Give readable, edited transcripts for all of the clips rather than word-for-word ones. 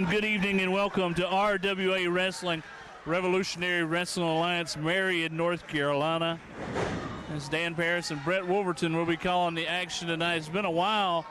gentlemen, good evening and welcome to RWA Wrestling, Revolutionary Wrestling Alliance, Marion, North Carolina. As Dan Parris and Brett Wolverton will be calling the action tonight. It's been a while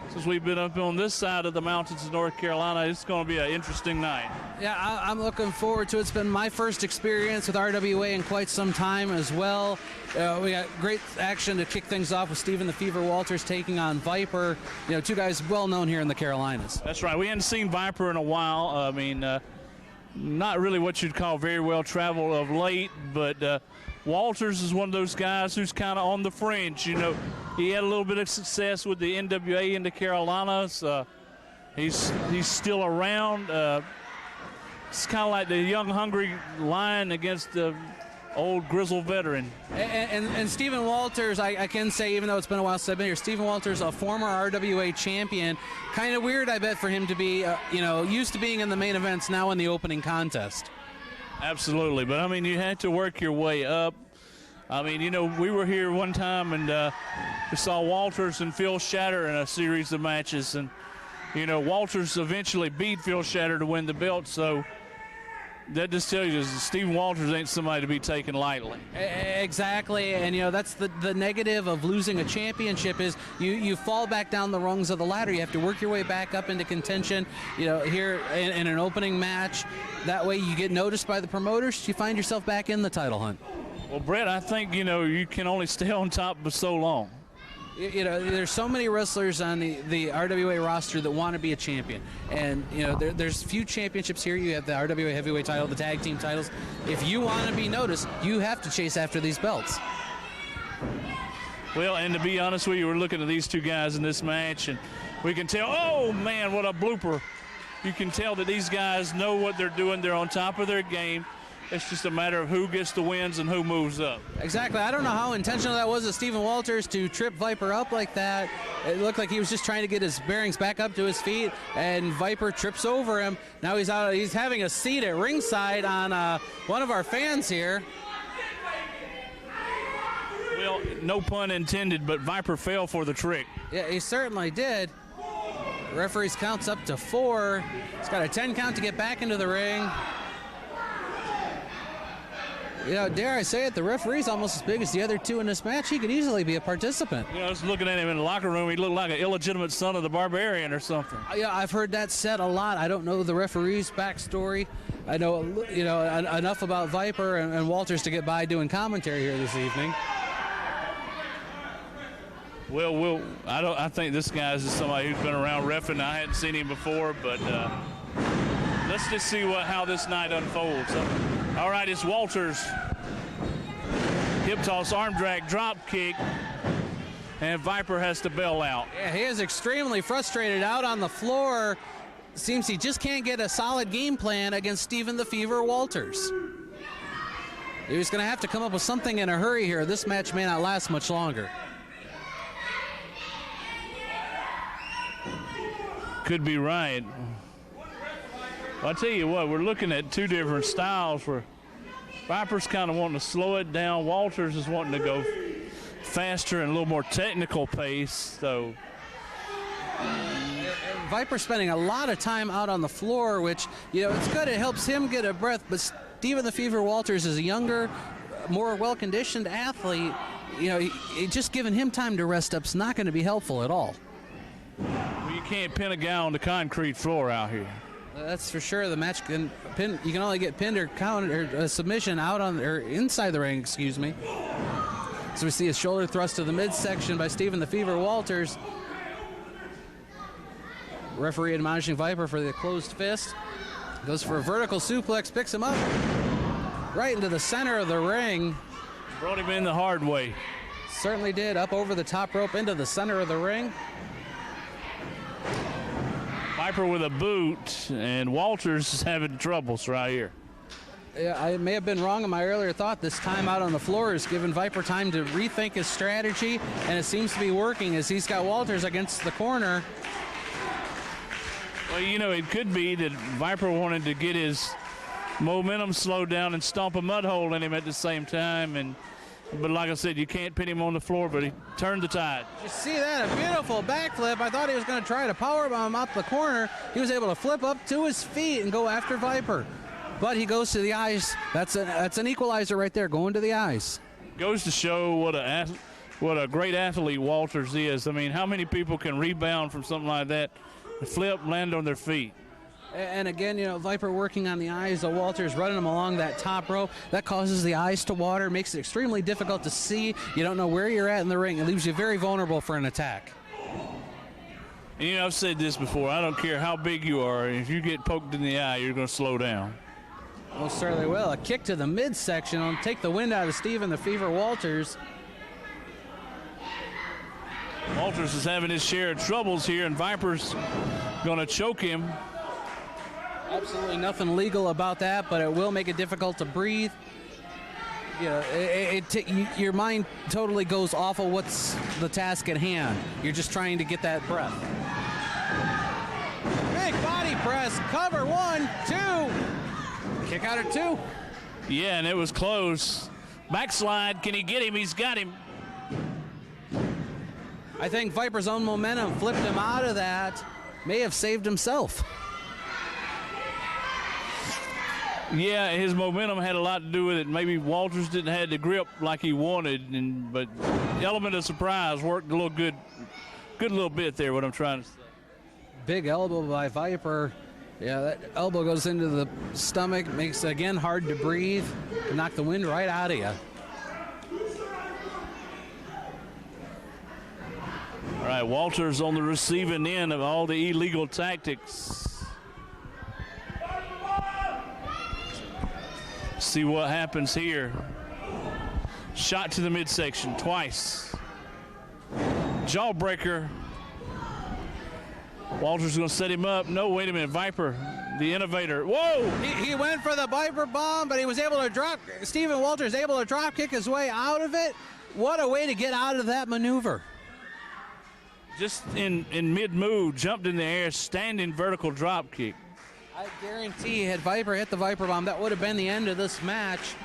since we've been up on this side of the mountains of North Carolina. It's going to be an interesting night. Yeah, I'm looking forward to it. It's been my first experience with RWA in quite some time as well. We got great action to kick things off with Stephen the Fever Walters taking on Viper. You know, two guys well known here in the Carolinas. That's right. We hadn't seen Viper in a while. Not really what you'd call very well traveled of late, but Walters is one of those guys who's kind of on the fringe. You know, he had a little bit of success with the NWA in the Carolinas. He's still around. It's kind of like the young, hungry lion against the old grizzled veteran. And Stephen Walters, I can say, even though it's been a while since I've been here, Stephen Walters, a former RWA champion. Kind of weird, I bet, for him to be, used to being in the main events, now in the opening contest. Absolutely, but I mean, you had to work your way up. I mean, you know, we were here one time and we saw Walters and Phil Shatter in a series of matches, and you know, Walters eventually beat Phil Shatter to win the belt, so that just tells you Stephen Walters ain't somebody to be taken lightly. Exactly, and you know, that's the negative of losing a championship is you fall back down the rungs of the ladder. You have to work your way back up into contention, you know, here in an opening match. That way you get noticed by the promoters, you find yourself back in the title hunt. Well, Brett, I think, you know, you can only stay on top for so long. You know, there's so many wrestlers on the RWA roster that want to be a champion. And, you know, there's few championships here. You have the RWA heavyweight title, the tag team titles. If you want to be noticed, you have to chase after these belts. Well, and to be honest with you, we're looking at these two guys in this match, and we can tell, oh, man, what a blooper. You can tell that these guys know what they're doing. They're on top of their game. It's just a matter of who gets the wins and who moves up. Exactly. I don't know how intentional that was of Stephen Walters to trip Viper up like that. It looked like he was just trying to get his bearings back up to his feet, and Viper trips over him. Now he's out. He's having a seat at ringside on one of our fans here. Well, no pun intended, but Viper fell for the trick. Yeah, he certainly did. The referee's counts up to 4. He's got a 10 count to get back into the ring. You know, dare I say it, the referee's almost as big as the other two in this match. He could easily be a participant. You know, I was looking at him in the locker room. He looked like an illegitimate son of the Barbarian or something. Yeah, I've heard that said a lot. I don't know the referee's backstory. I know, you know, enough about Viper and Walters to get by doing commentary here this evening. Well, I think this guy's just somebody who's been around reffing. I hadn't seen him before, but let's just see how this night unfolds. All right, it's Walters. Hip toss, arm drag, drop kick, and Viper has to bail out. Yeah, he is extremely frustrated out on the floor. Seems he just can't get a solid game plan against Stephen the Fever Walters. He was going to have to come up with something in a hurry here. This match may not last much longer. Could be right. Well, I'll tell you what, we're looking at two different styles where Viper's kind of wanting to slow it down. Walters is wanting to go faster and a little more technical pace. So Viper's spending a lot of time out on the floor, which, you know, it's good. It helps him get a breath. But Stephen the Fever Walters is a younger, more well-conditioned athlete. You know, just giving him time to rest up is not going to be helpful at all. Well, you can't pin a guy on the concrete floor out here. That's for sure. The match can pin. You can only get pinned or counter or submission out on or inside the ring. Excuse me. So we see a shoulder thrust to the midsection by Stephen the Fever Walters. Referee admonishing Viper for the closed fist. Goes for a vertical suplex, picks him up right into the center of the ring. Brought him in the hard way. Certainly did. Up over the top rope into the center of the ring. Viper with a boot, and Walters is having troubles right here. Yeah, I may have been wrong in my earlier thought. This time out on the floor has given Viper time to rethink his strategy, and it seems to be working as he's got Walters against the corner. Well, you know, it could be that Viper wanted to get his momentum slowed down and stomp a mud hole in him at the same time, and But like I said, you can't pin him on the floor, but he turned the tide. You see that? A beautiful backflip. I thought he was going to try to powerbomb up the corner. He was able to flip up to his feet and go after Viper. But he goes to the eyes. That's an equalizer right there, going to the eyes. Goes to show what a great athlete Walters is. I mean, how many people can rebound from something like that, flip, land on their feet? And again, you know, Viper working on the eyes of Walters, running him along that top rope. That causes the eyes to water, makes it extremely difficult to see. You don't know where you're at in the ring. It leaves you very vulnerable for an attack. And, you know, I've said this before. I don't care how big you are. If you get poked in the eye, you're going to slow down. Most certainly will. A kick to the midsection will take the wind out of Stephen the Fever Walters. Walters is having his share of troubles here, and Viper's going to choke him. Absolutely nothing legal about that, but it will make it difficult to breathe. You know, your mind totally goes off of what's the task at hand. You're just trying to get that breath. Big body press, cover, 1, 2. Kick out at 2. Yeah, and it was close. Backslide, can he get him? He's got him. I think Viper's own momentum flipped him out of that. May have saved himself. Yeah, his momentum had a lot to do with it. Maybe Walters didn't have the grip like he wanted, but the element of surprise worked a little good little bit there, what I'm trying to say. Big elbow by Viper. Yeah, that elbow goes into the stomach, makes it again hard to breathe, can knock the wind right out of you. All right, Walters on the receiving end of all the illegal tactics. See what happens here. Shot to the midsection twice. Jawbreaker. Walters going to set him up. No, wait a minute. Viper, the innovator. Whoa! He went for the Viper bomb, but he was able to drop. Stephen Walters able to drop kick his way out of it. What a way to get out of that maneuver. Just in mid-move, jumped in the air, standing vertical drop kick. I guarantee had Viper hit the Viper bomb, that would have been the end of this match.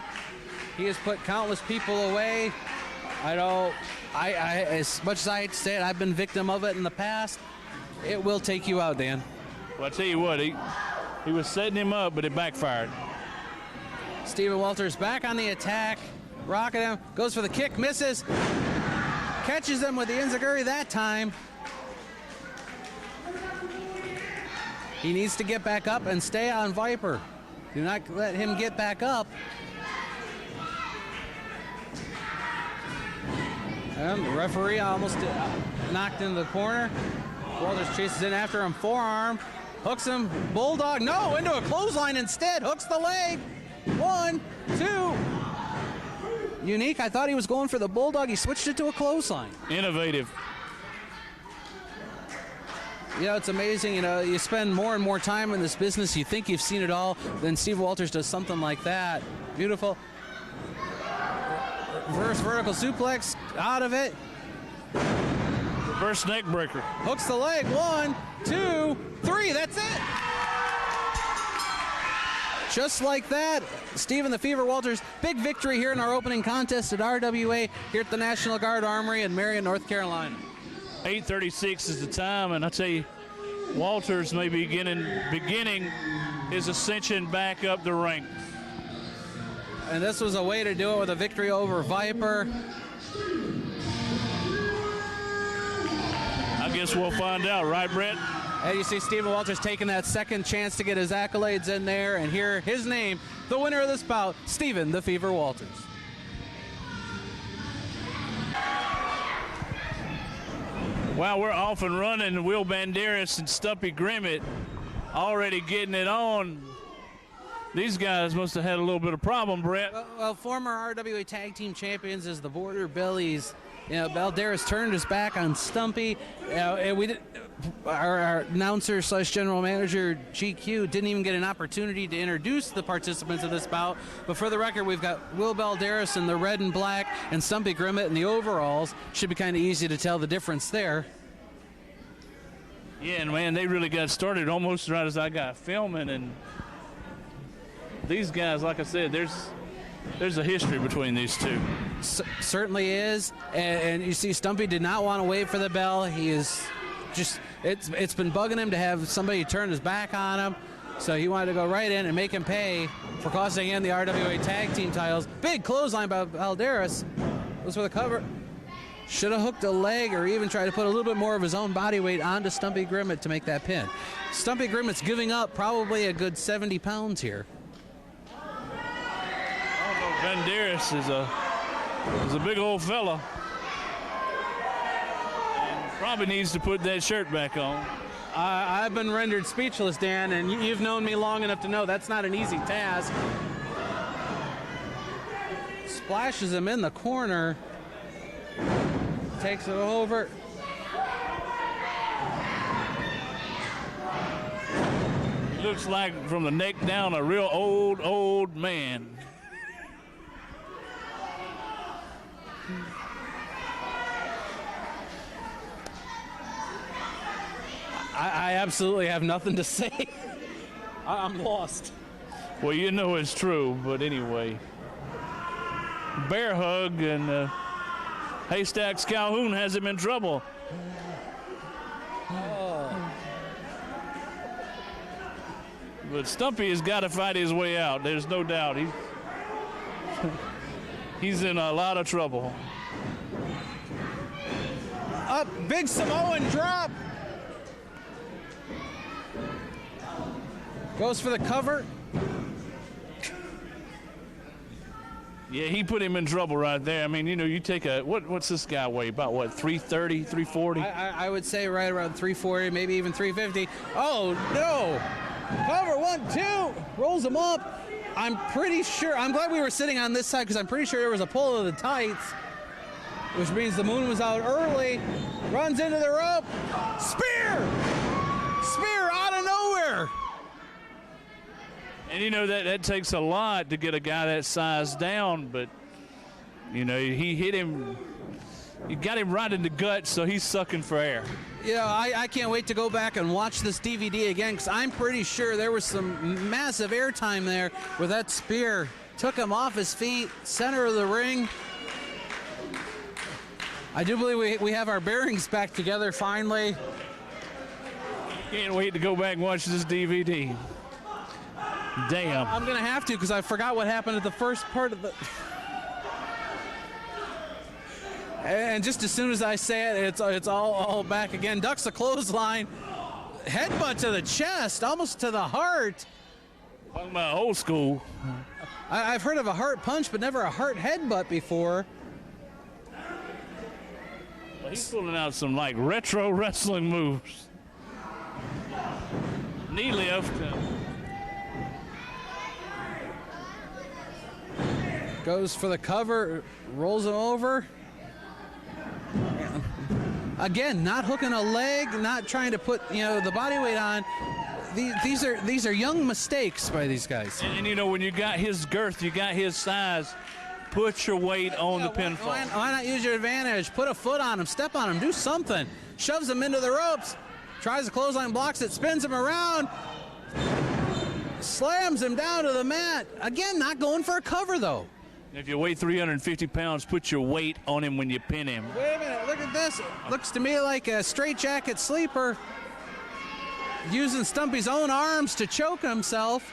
He has put countless people away. I know, as much as I hate to say it, I've been victim of it in the past. It will take you out, Dan. Well, I tell you what, he was setting him up, but it backfired. Stephen Walters back on the attack, rocking him, goes for the kick, misses, catches him with the enziguri that time. He needs to get back up and stay on Viper. Do not let him get back up. And the referee almost knocked into the corner. Walters chases in after him, forearm, hooks him, bulldog, no, into a clothesline instead, hooks the leg. 1, 2. Unique, I thought he was going for the bulldog, he switched it to a clothesline. Innovative. You know, it's amazing, you know, you spend more and more time in this business, you think you've seen it all, then Steve Walters does something like that. Beautiful. Reverse vertical suplex, out of it. Reverse neck breaker. Hooks the leg, 1, 2, 3, that's it. Just like that, Stephen the Fever Walters, big victory here in our opening contest at RWA here at the National Guard Armory in Marion, North Carolina. 8:36 is the time, and I tell you, Walters may be beginning his ascension back up the ranks. And this was a way to do it with a victory over Viper. I guess we'll find out, right, Brett? And you see Stephen Walters taking that second chance to get his accolades in there, and here his name, the winner of this bout, Stephen the Fever Walters. Well, we're off and running. Will Balderas and Stumpy Grimmett already getting it on. These guys must have had a little bit of problem, Brett. Well, former RWA Tag Team Champions is the Border Billies. You know, Balderas turned his back on Stumpy. You know, and our announcer / general manager, GQ, didn't even get an opportunity to introduce the participants of this bout. But for the record, we've got Will Balderas in the red and black and Stumpy Grimmett in the overalls. Should be kind of easy to tell the difference there. Yeah, and man, they really got started almost right as I got filming. And these guys, like I said, there's there's a history between these two. Certainly is, and you see Stumpy did not want to wait for the bell. He is just, it's been bugging him to have somebody turn his back on him, so he wanted to go right in and make him pay for costing him the RWA tag team titles. Big clothesline by Balderas. Goes for the cover. Should have hooked a leg or even tried to put a little bit more of his own body weight onto Stumpy Grimmett to make that pin. Stumpy Grimmett's giving up probably a good 70 pounds here. Balderas is a big old fella. And probably needs to put that shirt back on. I've been rendered speechless, Dan, and you've known me long enough to know that's not an easy task. Splashes him in the corner. Takes it over. Looks like from the neck down a real old man. I absolutely have nothing to say. I'm lost. Well, you know it's true, but anyway. Bear hug, and Haystacks Calhoun has him in trouble. Oh. But Stumpy has got to fight his way out. There's no doubt. He's in a lot of trouble. Up, big Samoan drop. Goes for the cover. Yeah, he put him in trouble right there. I mean, you know, you take a, what's this guy weigh? About what, 330, 340? I would say right around 340, maybe even 350. Oh, no. Cover, 1, 2. Rolls him up. I'm pretty sure, I'm glad we were sitting on this side because I'm pretty sure there was a pull of the tights, which means the moon was out early. Runs into the rope. Spear! Spear out of nowhere. And, you know, that takes a lot to get a guy that size down, but, you know, he hit him, he got him right in the gut, so he's sucking for air. Yeah, I can't wait to go back and watch this DVD again because I'm pretty sure there was some massive airtime there where that spear took him off his feet, center of the ring. I do believe we have our bearings back together finally. Can't wait to go back and watch this DVD. Damn. I'm going to have to because I forgot what happened at the first part of the... And just as soon as I say it, it's all back again. Ducks a clothesline. Headbutt to the chest, almost to the heart. Talking about old school. I've heard of a heart punch, but never a heart headbutt before. Well, he's pulling out some, like, retro wrestling moves. Knee lift. Goes for the cover, rolls him over. Again, not hooking a leg, not trying to put, you know, the body weight on. These are young mistakes by these guys. And you know, when you got his girth, you got his size, put your weight on the pinfall. Why not use your advantage? Put a foot on him, step on him, do something. Shoves him into the ropes, tries to clothesline, blocks it, spins him around, slams him down to the mat. Again, not going for a cover though. If you weigh 350 pounds, put your weight on him when you pin him. Wait a minute, look at this. It looks to me like a straitjacket sleeper using Stumpy's own arms to choke himself.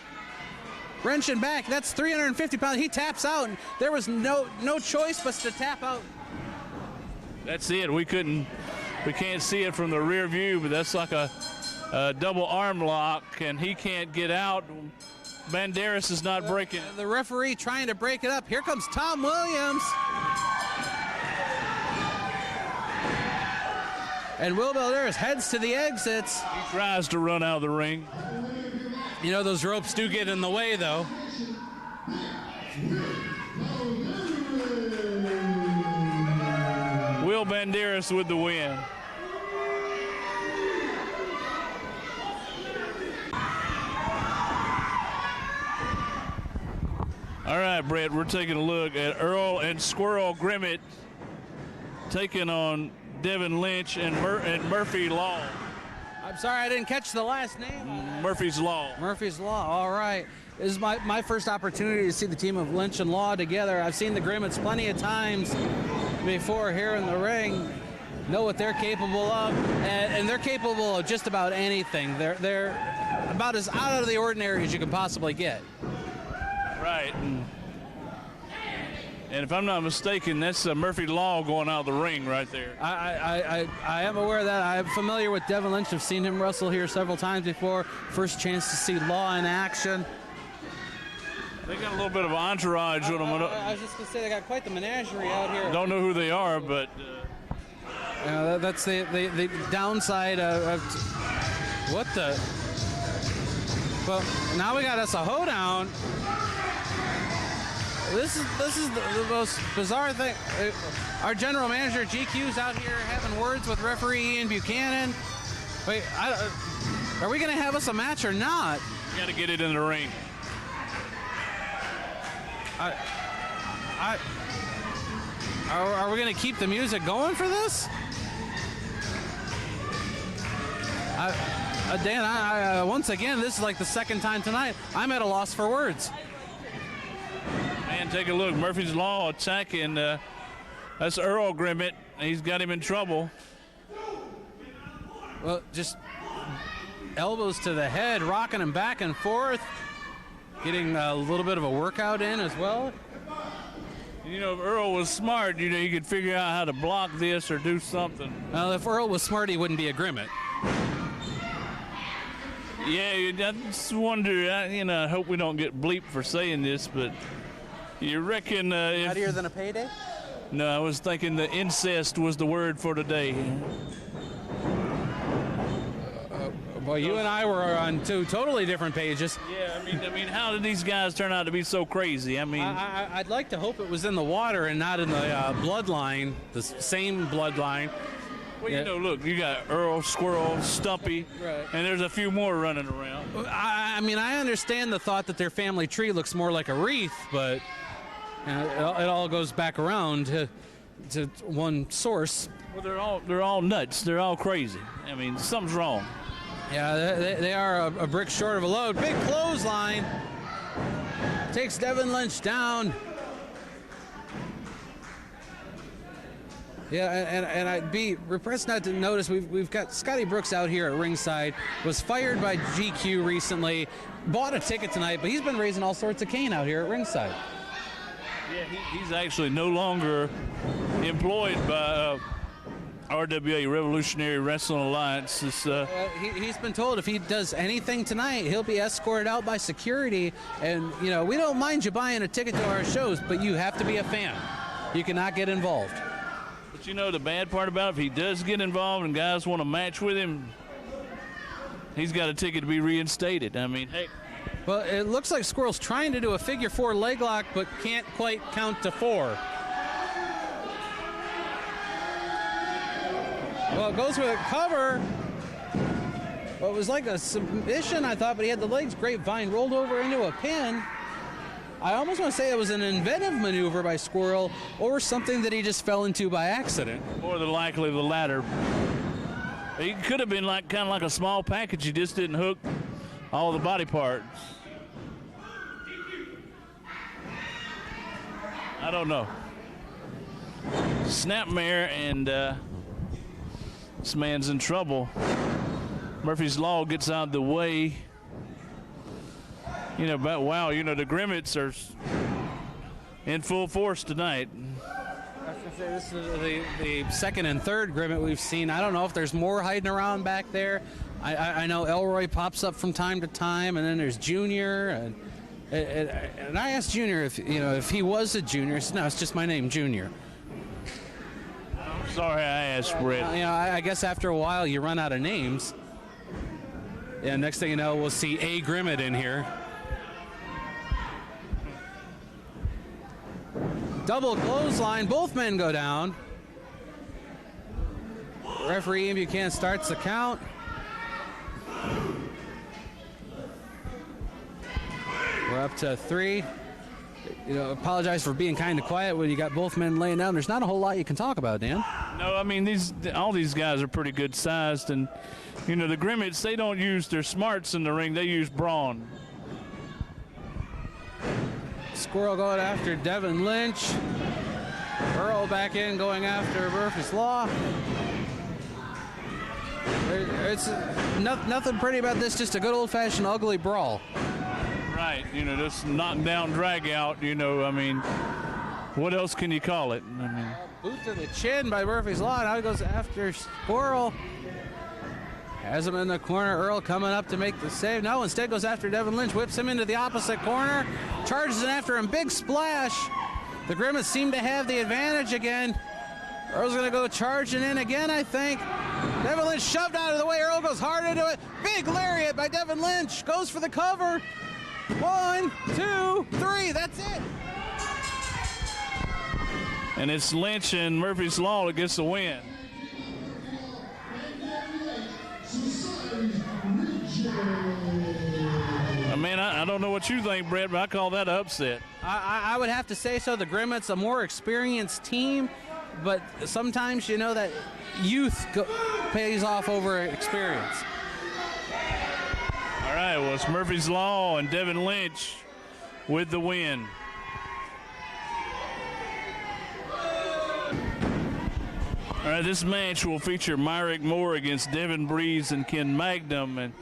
Wrenching back, that's 350 pounds. He taps out, and there was no choice but to tap out. That's it. We can't see it from the rear view, but that's like a double arm lock, and he can't get out. Balderas is not breaking. The referee trying to break it up. Here comes Tom Williams. And Will Balderas heads to the exits. He tries to run out of the ring. You know, those ropes do get in the way, though. Will Balderas with the win. All right, Brett, we're taking a look at Earl and Squirrel Grimmett taking on Devin Lynch and Murphy Law. I'm sorry, I didn't catch the last name. Murphy's Law. Murphy's Law, all right. This is my first opportunity to see the team of Lynch and Law together. I've seen the Grimmetts plenty of times before here in the ring. Know what they're capable of, and they're capable of just about anything. They're about as out of the ordinary as you can possibly get. Right. And if I'm not mistaken, that's Murphy Law going out of the ring right there. I am aware of that. I'm familiar with Devin Lynch. I've seen him wrestle here several times before. First chance to see Law in action. They got a little bit of entourage with them. I was just going to say, they got quite the menagerie out here. Don't know who they are, but... that's the downside of... What the... Well, now we got us a hoedown. This is the most bizarre thing. Our general manager, GQ's out here having words with referee Ian Buchanan. Wait, are we going to have us a match or not? You got to get it in the ring. Are we going to keep the music going for this? Dan, once again, this is like the second time tonight. I'm at a loss for words. Man, take a look. Murphy's Law attacking. That's Earl Grimmett. He's got him in trouble. Well, just elbows to the head, rocking him back and forth. Getting a little bit of a workout in as well. You know, if Earl was smart, you know, he could figure out how to block this or do something. Well, if Earl was smart, he wouldn't be a Grimmett. Yeah, I just wonder, I hope we don't get bleeped for saying this, but you reckon... Nuttier than a payday? No, I was thinking the incest was the word for today. Well, you and I were on two totally different pages. Yeah, I mean, how did these guys turn out to be so crazy? I mean, I'd like to hope it was in the water and not in the bloodline, the same bloodline. Well, you know, look, you got Earl, Squirrel, Stumpy, right, and there's a few more running around. I mean, I understand the thought that their family tree looks more like a wreath, but it all goes back around to one source. Well, they're all nuts. They're all crazy. I mean, something's wrong. Yeah, they are a brick short of a load. Big clothesline. Takes Devin Lynch down. Yeah, and I'd be repressed not to notice we've got Scotty Brooks out here at ringside. Was fired by GQ recently. Bought a ticket tonight, but he's been raising all sorts of cane out here at ringside. Yeah, he's actually no longer employed by RWA, Revolutionary Wrestling Alliance. He's been told if he does anything tonight, he'll be escorted out by security. And, you know, we don't mind you buying a ticket to our shows, but you have to be a fan. You cannot get involved. But, you know, the bad part about it, if he does get involved and guys want to match with him, he's got a ticket to be reinstated. I mean, hey. Well, it looks like Squirrel's trying to do a figure four leg lock, but can't quite count to four. Well, it goes with a cover. Well, it was like a submission, I thought, but he had the legs grapevine rolled over into a pin. I almost want to say it was an inventive maneuver by Squirrel or something that he just fell into by accident. More than likely the latter. It could have been kind of like a small package. He just didn't hook all the body parts. I don't know. Snapmare, and this man's in trouble. Murphy's Law gets out of the way. You know, but wow, you know, the Grimmetts are in full force tonight. I was going to say, this is the second and third Grimmett we've seen. I don't know if there's more hiding around back there. I know Elroy pops up from time to time, and then there's Junior. And I asked Junior if he was a junior. He said, no, it's just my name, Junior. I'm sorry I asked, Brett. You know, I guess after a while you run out of names. Yeah, next thing you know, we'll see a Grimmett in here. Double clothesline, both men go down. Referee Ian Buchanan starts the count. We're up to 3. You know, apologize for being kind of quiet when you got both men laying down. There's not a whole lot you can talk about, Dan. No, I mean, all these guys are pretty good sized, and you know the Grimmetts, they don't use their smarts in the ring; they use brawn. Squirrel going after Devin Lynch. Earl back in going after Murphy's Law. It's nothing pretty about this, just a good old-fashioned ugly brawl. Right, you know, just knockdown, drag out. You know, I mean, what else can you call it? I mean, boot to the chin by Murphy's Law. Now he goes after Squirrel. Has him in the corner. Earl coming up to make the save. No, instead goes after Devin Lynch. Whips him into the opposite corner. Charges in after him. Big splash. The Grimmett seem to have the advantage again. Earl's going to go charging in again, I think. Devin Lynch shoved out of the way. Earl goes hard into it. Big lariat by Devin Lynch. Goes for the cover. 1, 2, 3. That's it. And it's Lynch and Murphy's Law that gets the win. Man, I don't know what you think, Brett, but I call that an upset. I would have to say so. The Grimmett's a more experienced team, but sometimes, you know, that youth pays off over experience. All right, well, it's Murphy's Law and Devin Lynch with the win. All right, this match will feature Myric Moore against Devin Breeze and Ken Magnum.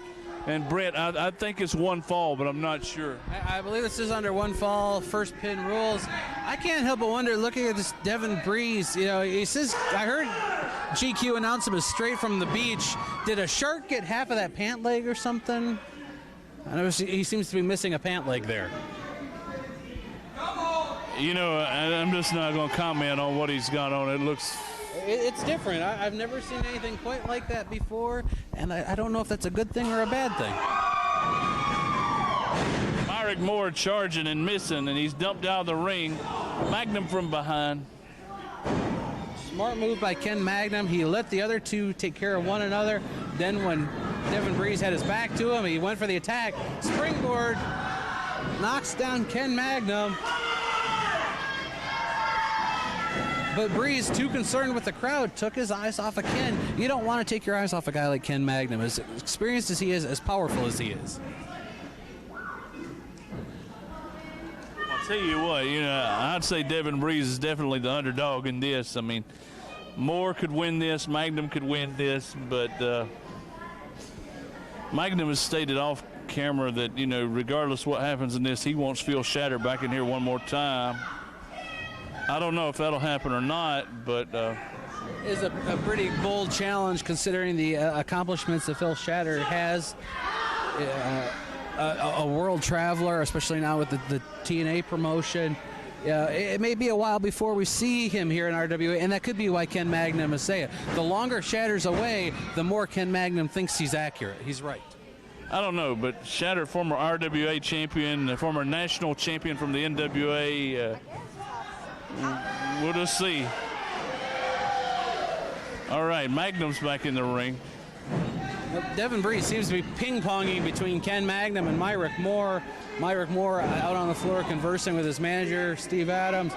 And Brett, I think it's one fall, but I'm not sure. I believe this is under one fall, first pin rules. I can't help but wonder, looking at this Devin Breeze, you know, he says, I heard GQ announce him as straight from the beach. Did a shark get half of that pant leg or something? I know he seems to be missing a pant leg there. You know, I'm just not going to comment on what he's got on. It looks... It's different. I've never seen anything quite like that before, and I don't know if that's a good thing or a bad thing. Myric Moore charging and missing, and he's dumped out of the ring. Magnum from behind. Smart move by Ken Magnum. He let the other two take care of one another. Then when Devin Breeze had his back to him, he went for the attack. Springboard knocks down Ken Magnum. But Breeze, too concerned with the crowd, took his eyes off of Ken. You don't want to take your eyes off a guy like Ken Magnum, as experienced as he is, as powerful as he is. I'll tell you what, you know, I'd say Devin Breeze is definitely the underdog in this. I mean, Moore could win this, Magnum could win this, but Magnum has stated off camera that, you know, regardless what happens in this, he wants Phil Shatter back in here one more time. I don't know if that'll happen or not, but... It's a pretty bold challenge considering the accomplishments that Phil Shatter has. A world traveler, especially now with the TNA promotion. It may be a while before we see him here in RWA, and that could be why Ken Magnum is saying it. The longer Shatter's away, the more Ken Magnum thinks he's accurate. He's right. I don't know, but Shatter, former RWA champion, former national champion from the NWA... we'll just see. All right, Magnum's back in the ring. Devin Breeze seems to be ping-ponging between Ken Magnum and Myric Moore. Myric Moore out on the floor conversing with his manager, Steve Adams.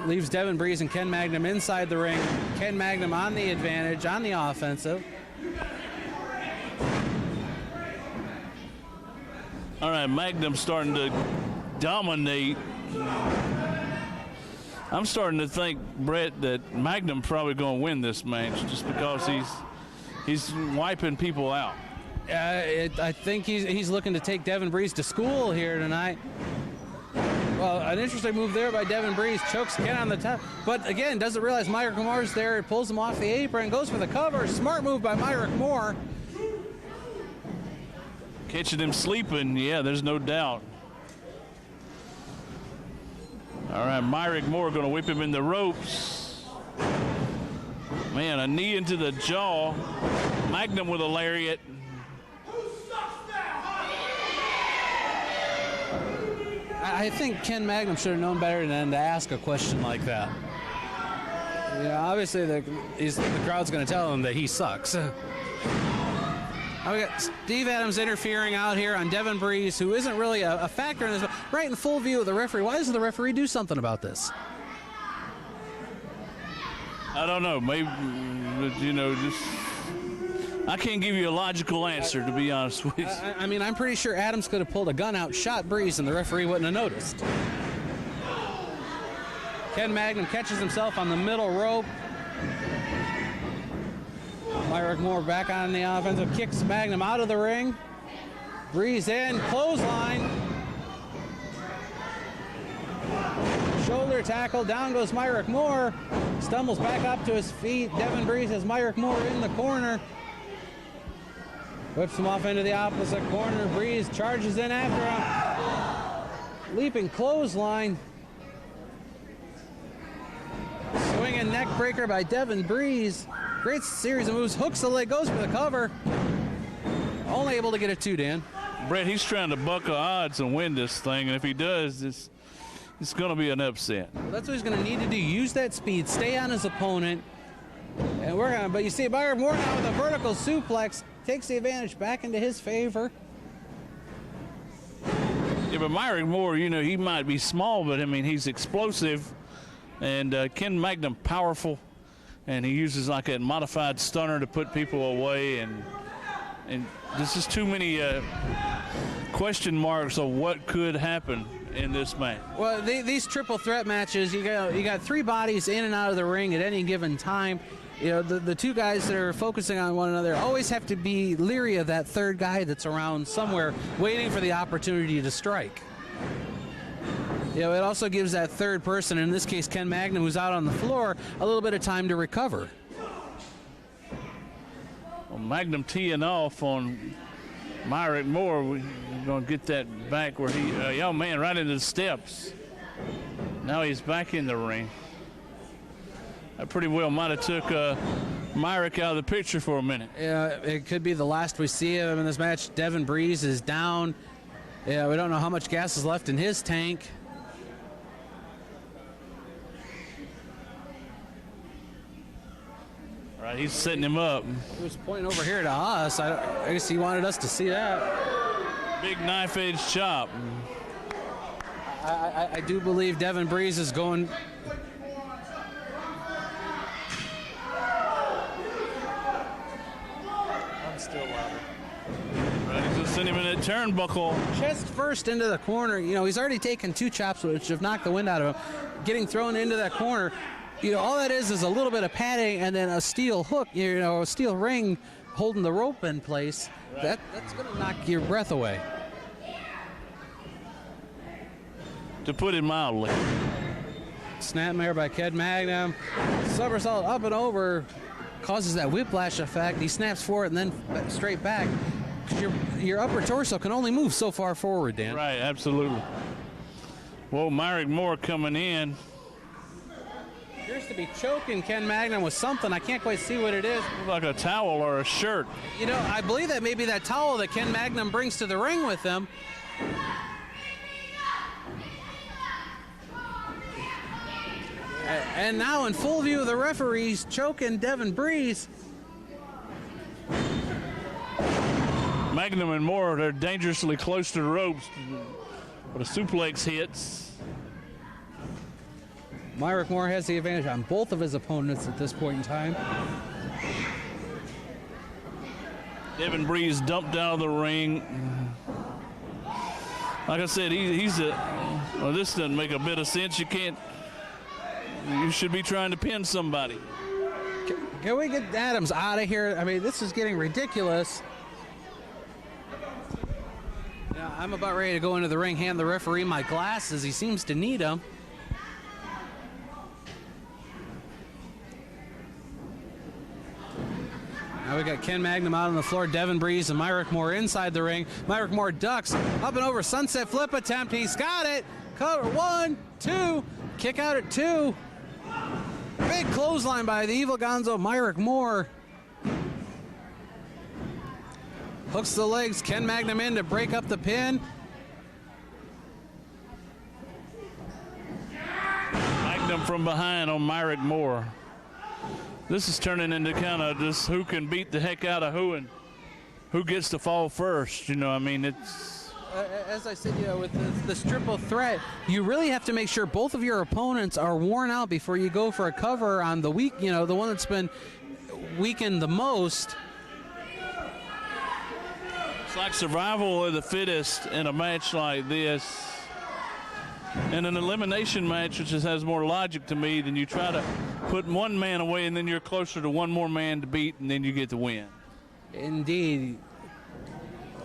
Leaves Devin Breeze and Ken Magnum inside the ring. Ken Magnum on the advantage, on the offensive. All right, Magnum starting to dominate. I'm starting to think, Brett, that Magnum probably going to win this match just because he's wiping people out. I think he's looking to take Devin Breeze to school here tonight. Well, an interesting move there by Devin Breeze. Chokes Ken on the top. But again, doesn't realize Myric Moore's there. He pulls him off the apron, goes for the cover. Smart move by Myric Moore. Catching him sleeping, yeah, there's no doubt. All right, Myric Moore going to whip him in the ropes. Man, a knee into the jaw. Magnum with a lariat. I think Ken Magnum should have known better than to ask a question like that. Yeah, obviously the crowd's going to tell him that he sucks. We got Steve Adams interfering out here on Devin Breeze, who isn't really a factor in this, right in full view of the referee. Why doesn't the referee do something about this? I don't know. Maybe, you know, just I can't give you a logical answer, to be honest with you. I mean, I'm pretty sure Adams could have pulled a gun out, shot Breeze, and the referee wouldn't have noticed. Ken Magnum catches himself on the middle rope. Myric Moore back on the offensive, kicks Magnum out of the ring. Breeze in, clothesline. Shoulder tackle, down goes Myric Moore. Stumbles back up to his feet. Devin Breeze has Myric Moore in the corner. Whips him off into the opposite corner. Breeze charges in after him. Leaping clothesline. Swinging neck breaker by Devin Breeze. Great series of moves. Hooks the leg, goes for the cover. Only able to get a 2, Dan. Brett, he's trying to buck the odds and win this thing, and if he does, it's going to be an upset. Well, that's what he's going to need to do. Use that speed, stay on his opponent, and we're going to. But you see, Myric Moore now with a vertical suplex takes the advantage back into his favor. Yeah, but Myric Moore, you know, he might be small, but I mean, he's explosive, and Ken Magnum powerful, and he uses like a modified stunner to put people away, and this is too many question marks of what could happen in this match. Well, these triple threat matches, you got 3 bodies in and out of the ring at any given time. You know, the 2 guys that are focusing on one another always have to be leery of that 3rd guy that's around somewhere waiting for the opportunity to strike. You know, it also gives that 3rd person, in this case Ken Magnum, who's out on the floor, a little bit of time to recover. Well, Magnum teeing off on Myric Moore. We're going to get that back where he, young man, right into the steps. Now he's back in the ring. That pretty well might have took Myric out of the picture for a minute. Yeah, it could be the last we see of him in this match. Devin Breeze is down. Yeah, we don't know how much gas is left in his tank. All right, he's setting him up. He was pointing over here to us. I guess he wanted us to see that. Big knife edge chop. I do believe Devin Breeze is going. I'm still louder. Right, he's just sending him in that turnbuckle. Chest first into the corner. You know, he's already taken 2 chops, which have knocked the wind out of him. Getting thrown into that corner. You know, all that is a little bit of padding and then a steel hook, you know, a steel ring holding the rope in place. Right. That's going to knock your breath away. To put it mildly. Snapmare by Ken Magnum. Somersault up and over. Causes that whiplash effect. He snaps forward and then straight back. Your upper torso can only move so far forward, Dan. Right, absolutely. Well, Myric Moore coming in. Appears to be choking Ken Magnum with something. I can't quite see what it is. Looks like a towel or a shirt. You know, I believe that may be that towel that Ken Magnum brings to the ring with him. And now in full view of the referees, choking Devin Breeze. Magnum and Moore, they're dangerously close to the ropes. But a suplex hits. Myric Moore has the advantage on both of his opponents at this point in time. Devin Breeze dumped out of the ring. Like I said, well, this doesn't make a bit of sense. You should be trying to pin somebody. Can we get Adams out of here? I mean, this is getting ridiculous. Yeah, I'm about ready to go into the ring, hand the referee my glasses. He seems to need them. Now we got Ken Magnum out on the floor, Devin Breeze and Myric Moore inside the ring. Myric Moore ducks, up and over, sunset flip attempt. He's got it. Cover, 1, 2, kick out at 2. Big clothesline by the Evil Gonzo, Myric Moore. Hooks the legs, Ken Magnum in to break up the pin. Magnum from behind on Myric Moore. This is turning into kind of just who can beat the heck out of who and who gets to fall first. You know, I mean, it's as I said, with this triple threat, you really have to make sure both of your opponents are worn out before you go for a cover on the weak, the one that's been weakened the most. It's like survival of the fittest in a match like this. In an elimination match, which just has more logic to me, than you try to put one man away and then you're closer to one more man to beat and then you get the win. Indeed.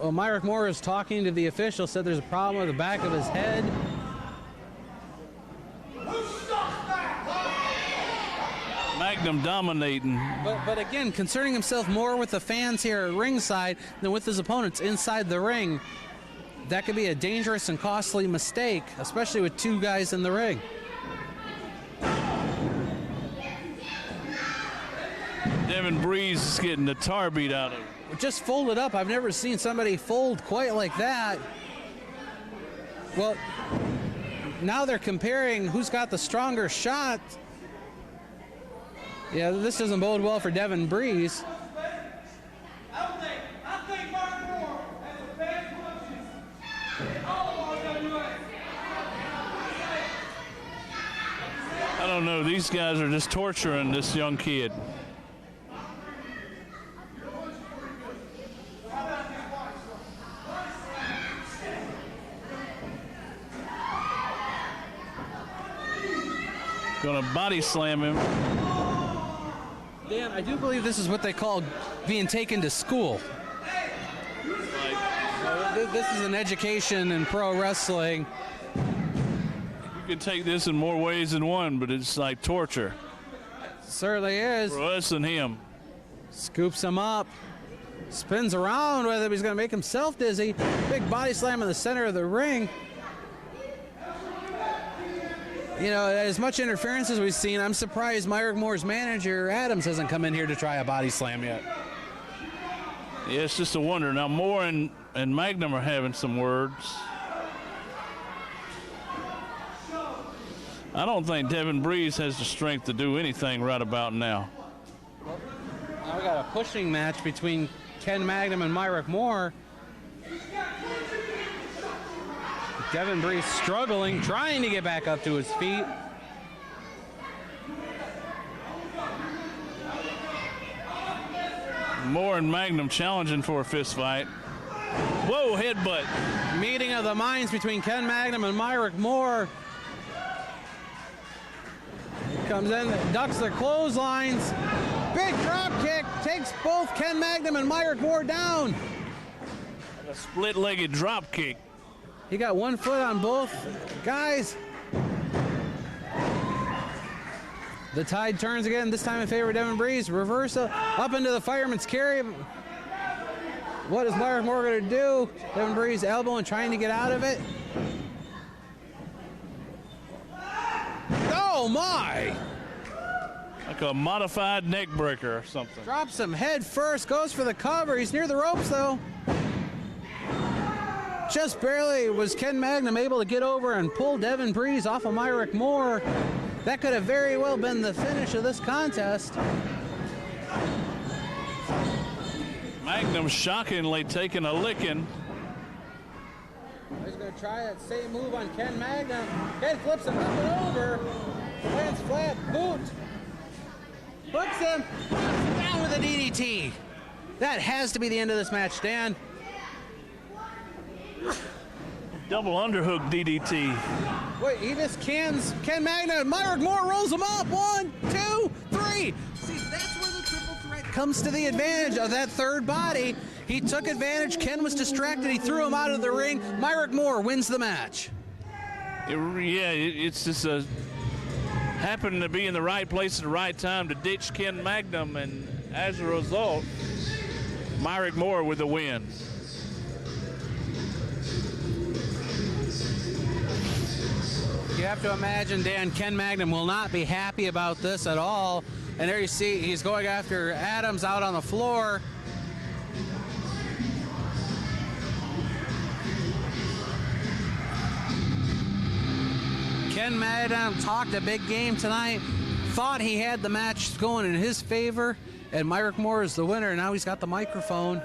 Well, Myric Moore is talking to the official, said there's a problem with the back of his head. Magnum dominating. But again, concerning himself more with the fans here at ringside than with his opponents inside the ring. That could be a dangerous and costly mistake, especially with two guys in the ring. Devin Breeze is getting the tar beat out of him. Just folded up. I've never seen somebody fold quite like that. Well, now they're comparing who's got the stronger shot. Yeah, this doesn't bode well for Devin Breeze. I don't know. These guys are just torturing this young kid. Gonna body slam him. Dan, I do believe this is what they call being taken to school. This is an education in pro wrestling. You can take this in more ways than one, but it's like torture. Certainly is. For us and him. Scoops him up. Spins around with him. He's going to make himself dizzy. Big body slam in the center of the ring. As much interference as we've seen, I'm surprised Myric Moore's manager, Adams, hasn't come in here to try a body slam yet. Yeah, it's just a wonder. Now, Moore and Magnum are having some words. I don't think Devin Breeze has the strength to do anything right about now. Well, now we got a pushing match between Ken Magnum and Myric Moore. Devin Breeze struggling, trying to get back up to his feet. Moore and Magnum challenging for a fist fight. Whoa, headbutt. Meeting of the minds between Ken Magnum and Myric Moore. Comes in, ducks the clotheslines. Big drop kick, takes both Ken Magnum and Myric Moore down. A split-legged drop kick. He got one foot on both guys. The tide turns again, this time in favor of Devin Breeze. Reversal up into the fireman's carry. What is Myric Moore going to do? Devin Breeze elbowing, trying to get out of it. Oh my! Like a modified neck breaker or something. Drops him head first, goes for the cover. He's near the ropes though. Just barely was Ken Magnum able to get over and pull Devin Breeze off of Myric Moore. That could have very well been the finish of this contest. Magnum shockingly taking a licking. He's going to try that same move on Ken Magnum. Ken flips him up and over. Lands flat, boot. Hooks him, down with a DDT. That has to be the end of this match, Dan. Double underhook DDT. Wait, he just cans Ken Magnum. Myric Moore rolls him up. 1, 2, 3. See, that's where the triple threat comes to the advantage of that third body. He took advantage. Ken was distracted. He threw him out of the ring. Myric Moore wins the match. It's just happened to be in the right place at the right time to ditch Ken Magnum, and as a result, Myric Moore with the win. You have to imagine, Dan, Ken Magnum will not be happy about this at all. And there you see he's going after Adams out on the floor. Ken Magnum talked a big game tonight, thought he had the match going in his favor, and Myric Moore is the winner. Now he's got the microphone.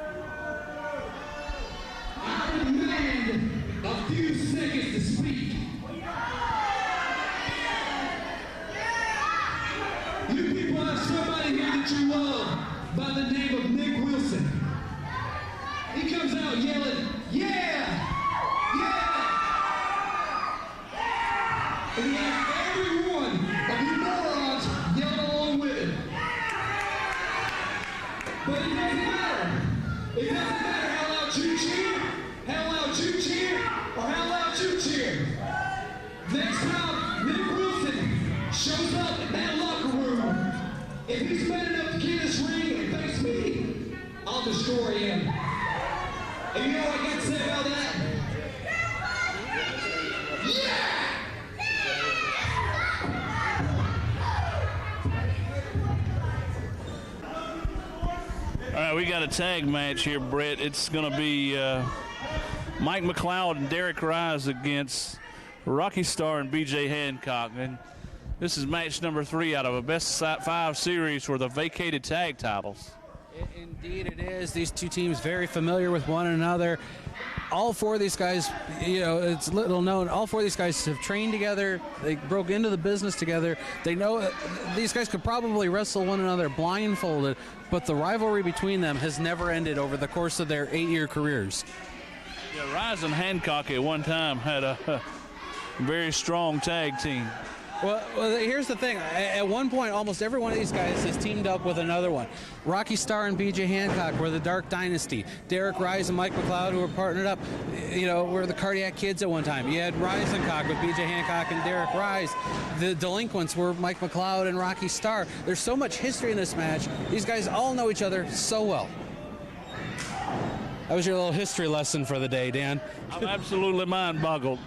And he had every one of you morons yelling along with him. But it doesn't matter. It doesn't matter how loud you cheer, or how loud you cheer. Next time Nick Wilson shows up in that locker room, if he's man enough to get his ring and face me, I'll destroy him. And you know what I got to say about that? Yeah! All right, we got a tag match here, Brett. It's going to be Mike McCloud and Derek Ryze against Rocky Starr and BJ Hancock. And this is match number 3 out of a best-of-5 series for the vacated tag titles. Indeed it is. These two teams very familiar with one another. All 4 of these guys, it's little known, all 4 of these guys have trained together. They broke into the business together. They know these guys could probably wrestle one another blindfolded, but the rivalry between them has never ended over the course of their 8-year careers. Yeah, Ryze and Hancock at one time had a very strong tag team. Well, here's the thing. At one point, almost every one of these guys has teamed up with another one. Rocky Starr and B.J. Hancock were the Dark Dynasty. Derek Ryze and Mike McCloud, who were partnered up, were the Cardiac Kids at one time. You had Hancock with B.J. Hancock and Derek Ryze. The Delinquents were Mike McCloud and Rocky Starr. There's so much history in this match. These guys all know each other so well. That was your little history lesson for the day, Dan. I'm absolutely mind-boggled.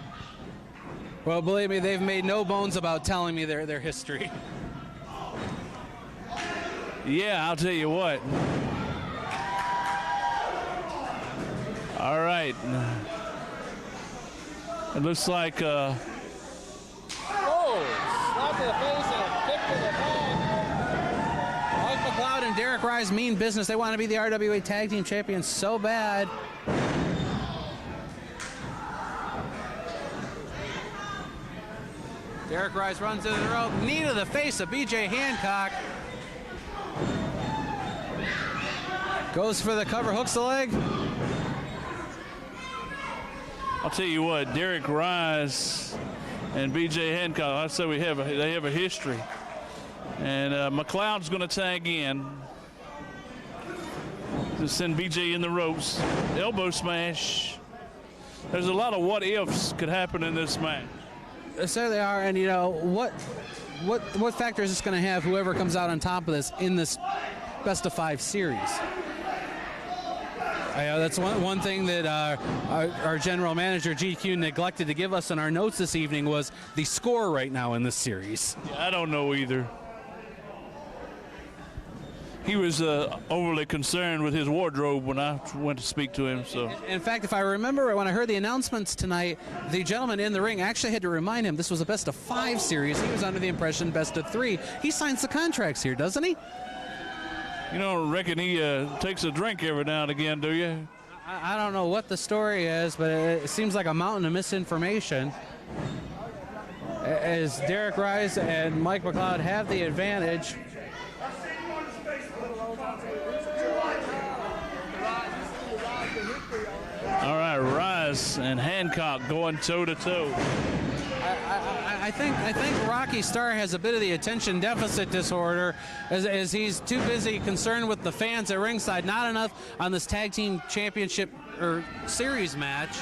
Well, believe me, they've made no bones about telling me their history. Yeah, I'll tell you what. All right. It looks like... Slap to the face and a kick to the back. Mike McCloud and Derek Ryze mean business. They want to be the RWA Tag Team Champions so bad. Derek Ryze runs into the rope. Knee to the face of B.J. Hancock. Goes for the cover, hooks the leg. I'll tell you what, Derek Ryze and B.J. Hancock, I say they have a history. And McCloud's going to tag in to send B.J. in the ropes. Elbow smash. There's a lot of what ifs could happen in this match. So they are, and what factor is this going to have? Whoever comes out on top of this in this best-of-5 series. That's one thing that our general manager GQ neglected to give us in our notes this evening was the score right now in this series. Yeah, I don't know either. He was overly concerned with his wardrobe when I went to speak to him. So, in fact, if I remember, when I heard the announcements tonight, the gentleman in the ring actually had to remind him this was a best-of-5 series. He was under the impression best-of-3. He signs the contracts here, doesn't he? I reckon he takes a drink every now and again, do you? I don't know what the story is, but it seems like a mountain of misinformation. As Derek Ryze and Mike McCloud have the advantage. All right, Ryze and Hancock going toe-to-toe. I think Rocky Starr has a bit of the attention deficit disorder as he's too busy concerned with the fans at ringside, not enough on this tag team championship or series match.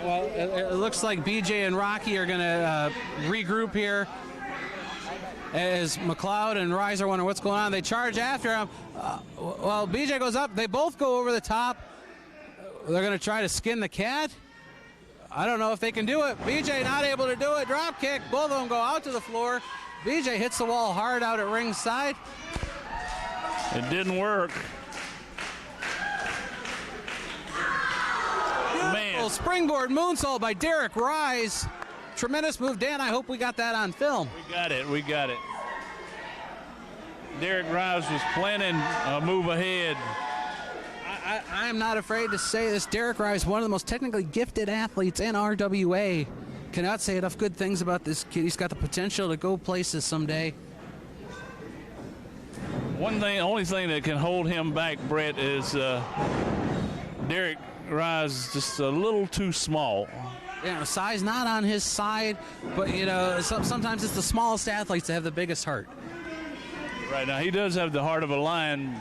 Well, it looks like BJ and Rocky are going to regroup here as McCloud and Ryze are wondering what's going on. They charge after him. Well, BJ goes up. They both go over the top. They're going to try to skin the cat. I don't know if they can do it. BJ not able to do it. Drop kick. Both of them go out to the floor. BJ hits the wall hard out at ringside. It didn't work. Beautiful springboard moonsault by Derek Ryze. Tremendous move. Dan, I hope we got that on film. We got it. Derek Ryze was planning a move ahead. I am not afraid to say this. Derek Ryze, one of the most technically gifted athletes in RWA. Cannot say enough good things about this kid. He's got the potential to go places someday. Only thing that can hold him back, Brett, is Derek Ryze just a little too small. Size not on his side, but sometimes it's the smallest athletes that have the biggest heart. Right now, he does have the heart of a lion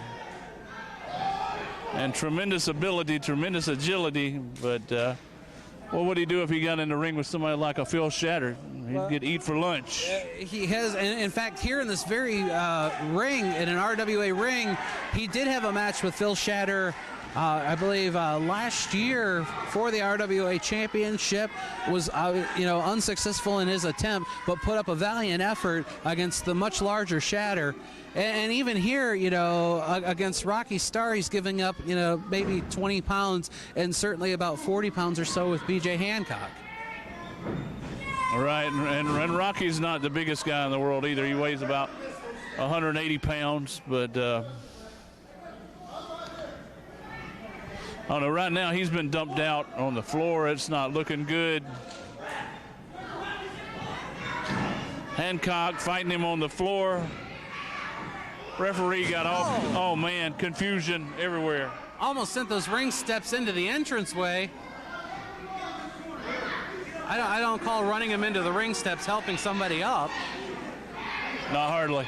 and tremendous ability, tremendous agility. But what would he do if he got in the ring with somebody like a Phil Shatter? He'd get eat for lunch. He has, and in fact, here in this very ring, in an RWA ring, he did have a match with Phil Shatter. I believe last year for the RWA Championship, was unsuccessful in his attempt, but put up a valiant effort against the much larger Shatter. And even here, against Rocky Starr, he's giving up, maybe 20 pounds and certainly about 40 pounds or so with BJ Hancock. All right, and Rocky's not the biggest guy in the world either. He weighs about 180 pounds, but I don't know, right now he's been dumped out on the floor. It's not looking good. Hancock fighting him on the floor. Referee got off. Oh man, confusion everywhere. Almost sent those ring steps into the entranceway. I don't call running him into the ring steps helping somebody up. Not hardly.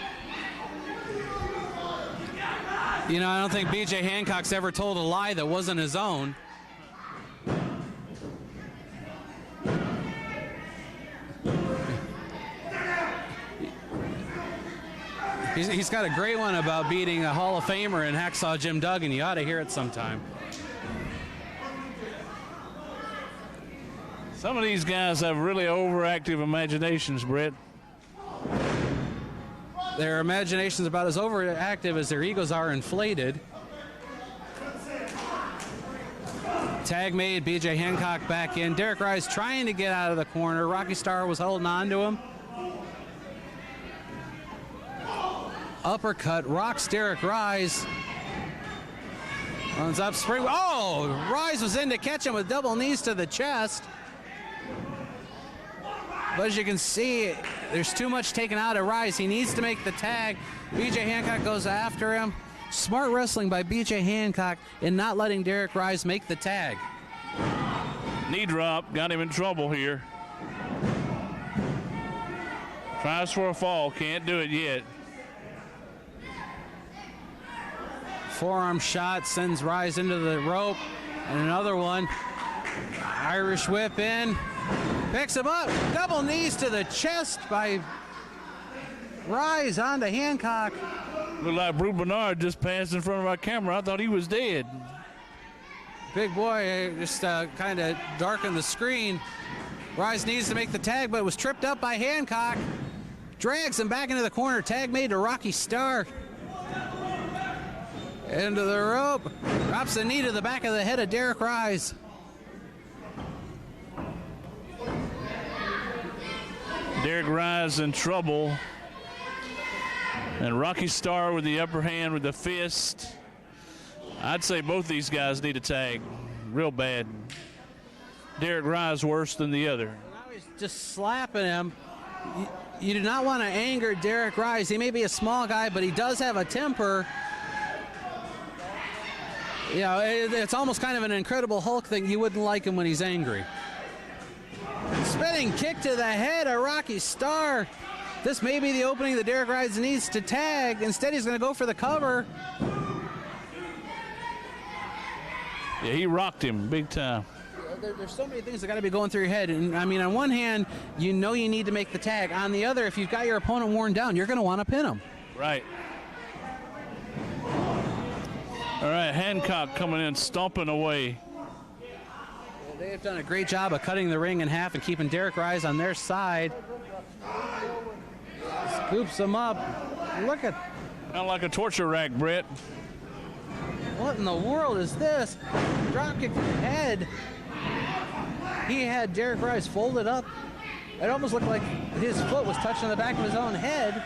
I don't think BJ Hancock's ever told a lie that wasn't his own. He's got a great one about beating a Hall of Famer in Hacksaw Jim Duggan. You ought to hear it sometime. Some of these guys have really overactive imaginations, Brett. Their imagination's about as overactive as their egos are inflated. Tag made, BJ Hancock back in. Derek Ryze trying to get out of the corner. Rocky Starr was holding on to him. Uppercut, rocks Derek Ryze. Runs up, spring. Oh, Ryze was in to catch him with double knees to the chest. But as you can see, there's too much taken out of Ryze. He needs to make the tag. BJ Hancock goes after him. Smart wrestling by BJ Hancock in not letting Derek Ryze make the tag. Knee drop, got him in trouble here. Tries for a fall, can't do it yet. Forearm shot sends Ryze into the rope. And another one. Irish whip in. Picks him up. Double knees to the chest by Ryze onto Hancock. Looked like Brew Bernard just passed in front of our camera. I thought he was dead. Big boy just kind of darkened the screen. Ryze needs to make the tag, but was tripped up by Hancock. Drags him back into the corner. Tag made to Rocky Starr. Into the rope. Drops a knee to the back of the head of Derek Ryze. Derek Ryze in trouble. And Rocky Starr with the upper hand with the fist. I'd say both these guys need a tag real bad. Derek Ryze worse than the other. Now he's just slapping him. You do not want to anger Derek Ryze. He may be a small guy, but he does have a temper. It's almost kind of an Incredible Hulk thing. You wouldn't like him when he's angry. Spinning kick to the head of Rocky Starr. This may be the opening that Derek Ryze needs to tag. Instead, he's going to go for the cover. Yeah, he rocked him big time. There's so many things that got to be going through your head. And I mean, on one hand, you need to make the tag. On the other, if you've got your opponent worn down, you're going to want to pin him. Right. All right, Hancock coming in, stomping away. They have done a great job of cutting the ring in half and keeping Derek Ryze on their side. Scoops him up. Look at... Kind of like a torture rack, Brett. What in the world is this? Dropkick to the head. He had Derek Ryze folded up. It almost looked like his foot was touching the back of his own head.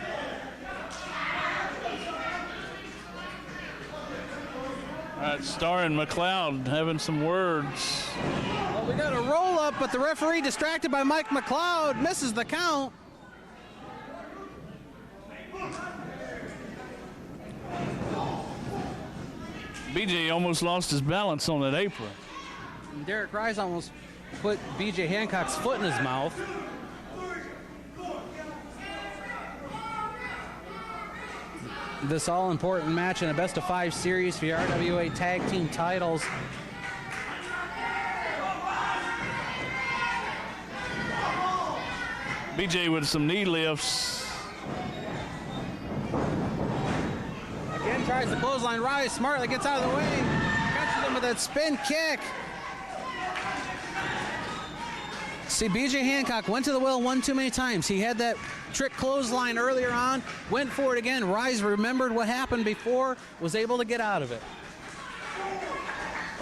All right, Starr and McCloud having some words. Well, we got a roll up, but the referee, distracted by Mike McCloud, misses the count. BJ almost lost his balance on that apron. Derek Ryze almost put B.J. Hancock's foot in his mouth. This all-important match in a best-of-5 series for the RWA Tag Team titles. BJ with some knee lifts. Again tries the clothesline. Ryze smartly gets out of the way. Catches him with that spin kick. See, B.J. Hancock went to the well one too many times. He had that trick clothesline earlier on, went for it again. Ryze remembered what happened before, was able to get out of it.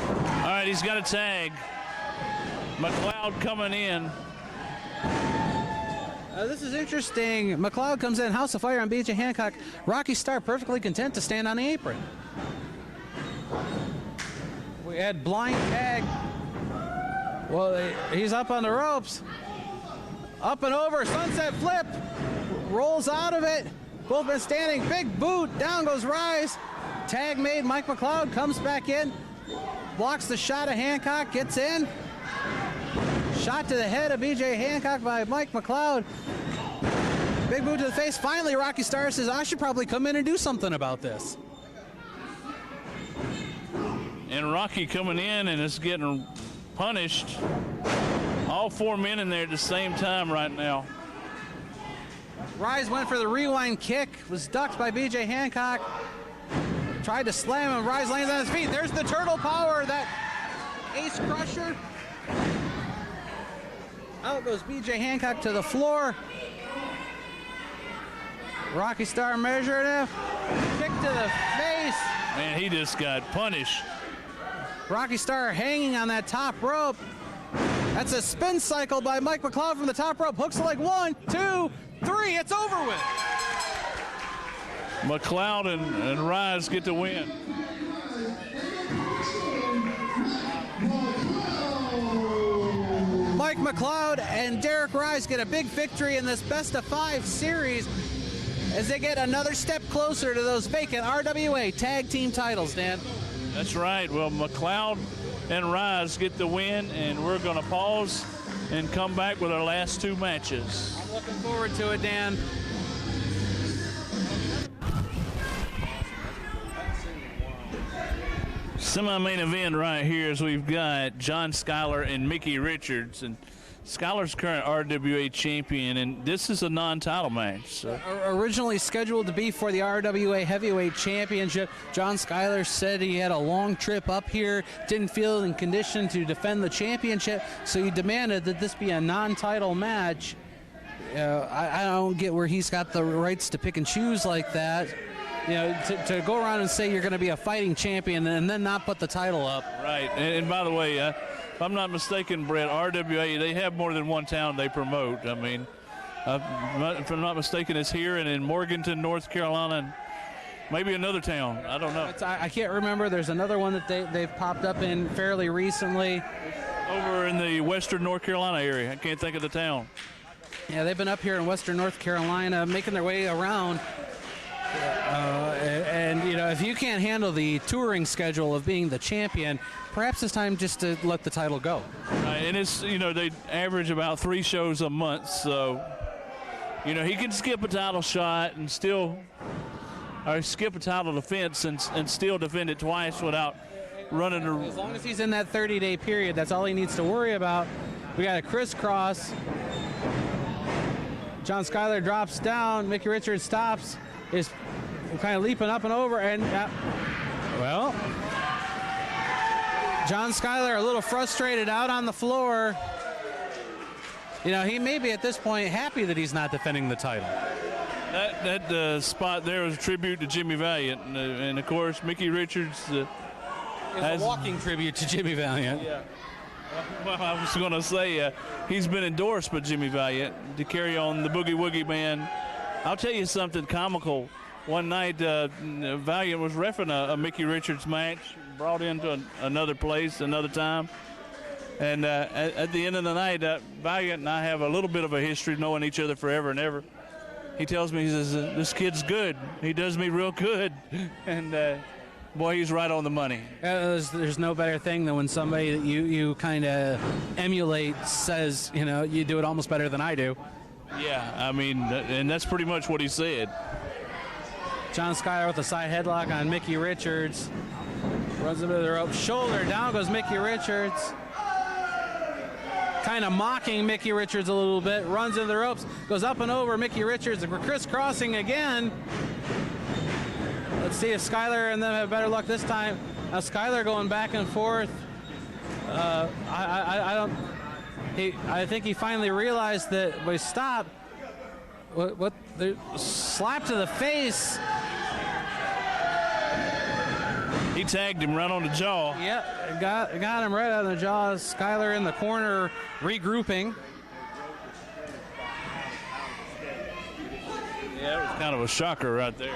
All right, he's got a tag. McCloud coming in. This is interesting. McCloud comes in, House of Fire on B.J. Hancock. Rocky Starr perfectly content to stand on the apron. We had blind tag. Well, he's up on the ropes. Up and over, sunset flip. Rolls out of it. Both men standing, big boot. Down goes Ryze. Tag made, Mike McCloud comes back in. Blocks the shot of Hancock, gets in. Shot to the head of B.J. Hancock by Mike McCloud. Big boot to the face. Finally, Rocky Starr says, I should probably come in and do something about this. And Rocky coming in and is getting punished. All 4 men in there at the same time right now. Ryze went for the rewind kick, was ducked by B.J. Hancock. Tried to slam him. Ryze lands on his feet. There's the turtle power, that ace crusher. Out goes B.J. Hancock to the floor. Rocky Starr measured him. Kick to the face. Man, he just got punished. Rocky Starr hanging on that top rope. That's a spin cycle by Mike McCloud from the top rope. Hooks like 1, 2, 3. It's over with. McCloud and Ryze get the win. Mike McCloud and Derek Ryze get a big victory in this best-of-5 series as they get another step closer to those vacant RWA Tag Team titles, Dan. That's right. Well, McCloud and Ryze get the win, and we're going to pause and come back with our last 2 matches. I'm looking forward to it, Dan. Semi-main event right here is we've got John Skyler and Mickie Richards, and Skyler's current RWA champion, and this is a non-title match. So. Originally scheduled to be for the RWA Heavyweight Championship, John Skyler said he had a long trip up here, didn't feel in condition to defend the championship, so he demanded that this be a non-title match. I don't get where he's got the rights to pick and choose like that. You know, to go around and say you're going to be a fighting champion and then not put the title up. Right, and by the way, if I'm not mistaken, Brett, RWA, they have more than one town they promote. I mean, if I'm not mistaken, it's here and in Morganton, North Carolina, and maybe another town. I don't know. I can't remember. There's another one that they've popped up in fairly recently. Over in the western North Carolina area. I can't think of the town. Yeah, they've been up here in western North Carolina making their way around. And, you know, if you can't handle the touring schedule of being the champion, perhaps it's time just to let the title go. And it's, you know, they average about 3 shows a month, so, you know, he can skip a title shot and still, or skip a title defense and still defend it twice without running. As long as he's in that 30-day period, that's all he needs to worry about. We got a crisscross. John Skyler drops down. Mickie Richards stops. Is kind of leaping up and over, and well, John Skyler a little frustrated out on the floor. You know, he may be at this point happy that he's not defending the title. That spot there was a tribute to Jimmy Valiant, and of course Mickie Richards has a walking tribute to Jimmy Valiant. Yeah. Well, I was going to say he's been endorsed by Jimmy Valiant to carry on the Boogie Woogie Band. I'll tell you something comical. One night, Valiant was reffing a Mickie Richards match, brought into another place, another time. And at the end of the night, Valiant and I have a little bit of a history, knowing each other forever and ever. He tells me, he says, this kid's good. He does me real good. And Boy, he's right on the money. There's no better thing than when somebody that you kind of emulate says, you do it almost better than I do. Yeah, I mean, and that's pretty much what he said. John Skyler with a side headlock on Mickie Richards. Runs into the rope. Shoulder down goes Mickie Richards. Kind of mocking Mickie Richards a little bit. Runs into the ropes. Goes up and over Mickie Richards. We're crisscrossing again. Let's see if Skyler and them have better luck this time. Now Skyler going back and forth. I think he finally realized that we stopped. What the slap to the face. He tagged him right on the jaw. Yep, got him right on the jaw. Skyler in the corner regrouping. Yeah, it was kind of a shocker right there.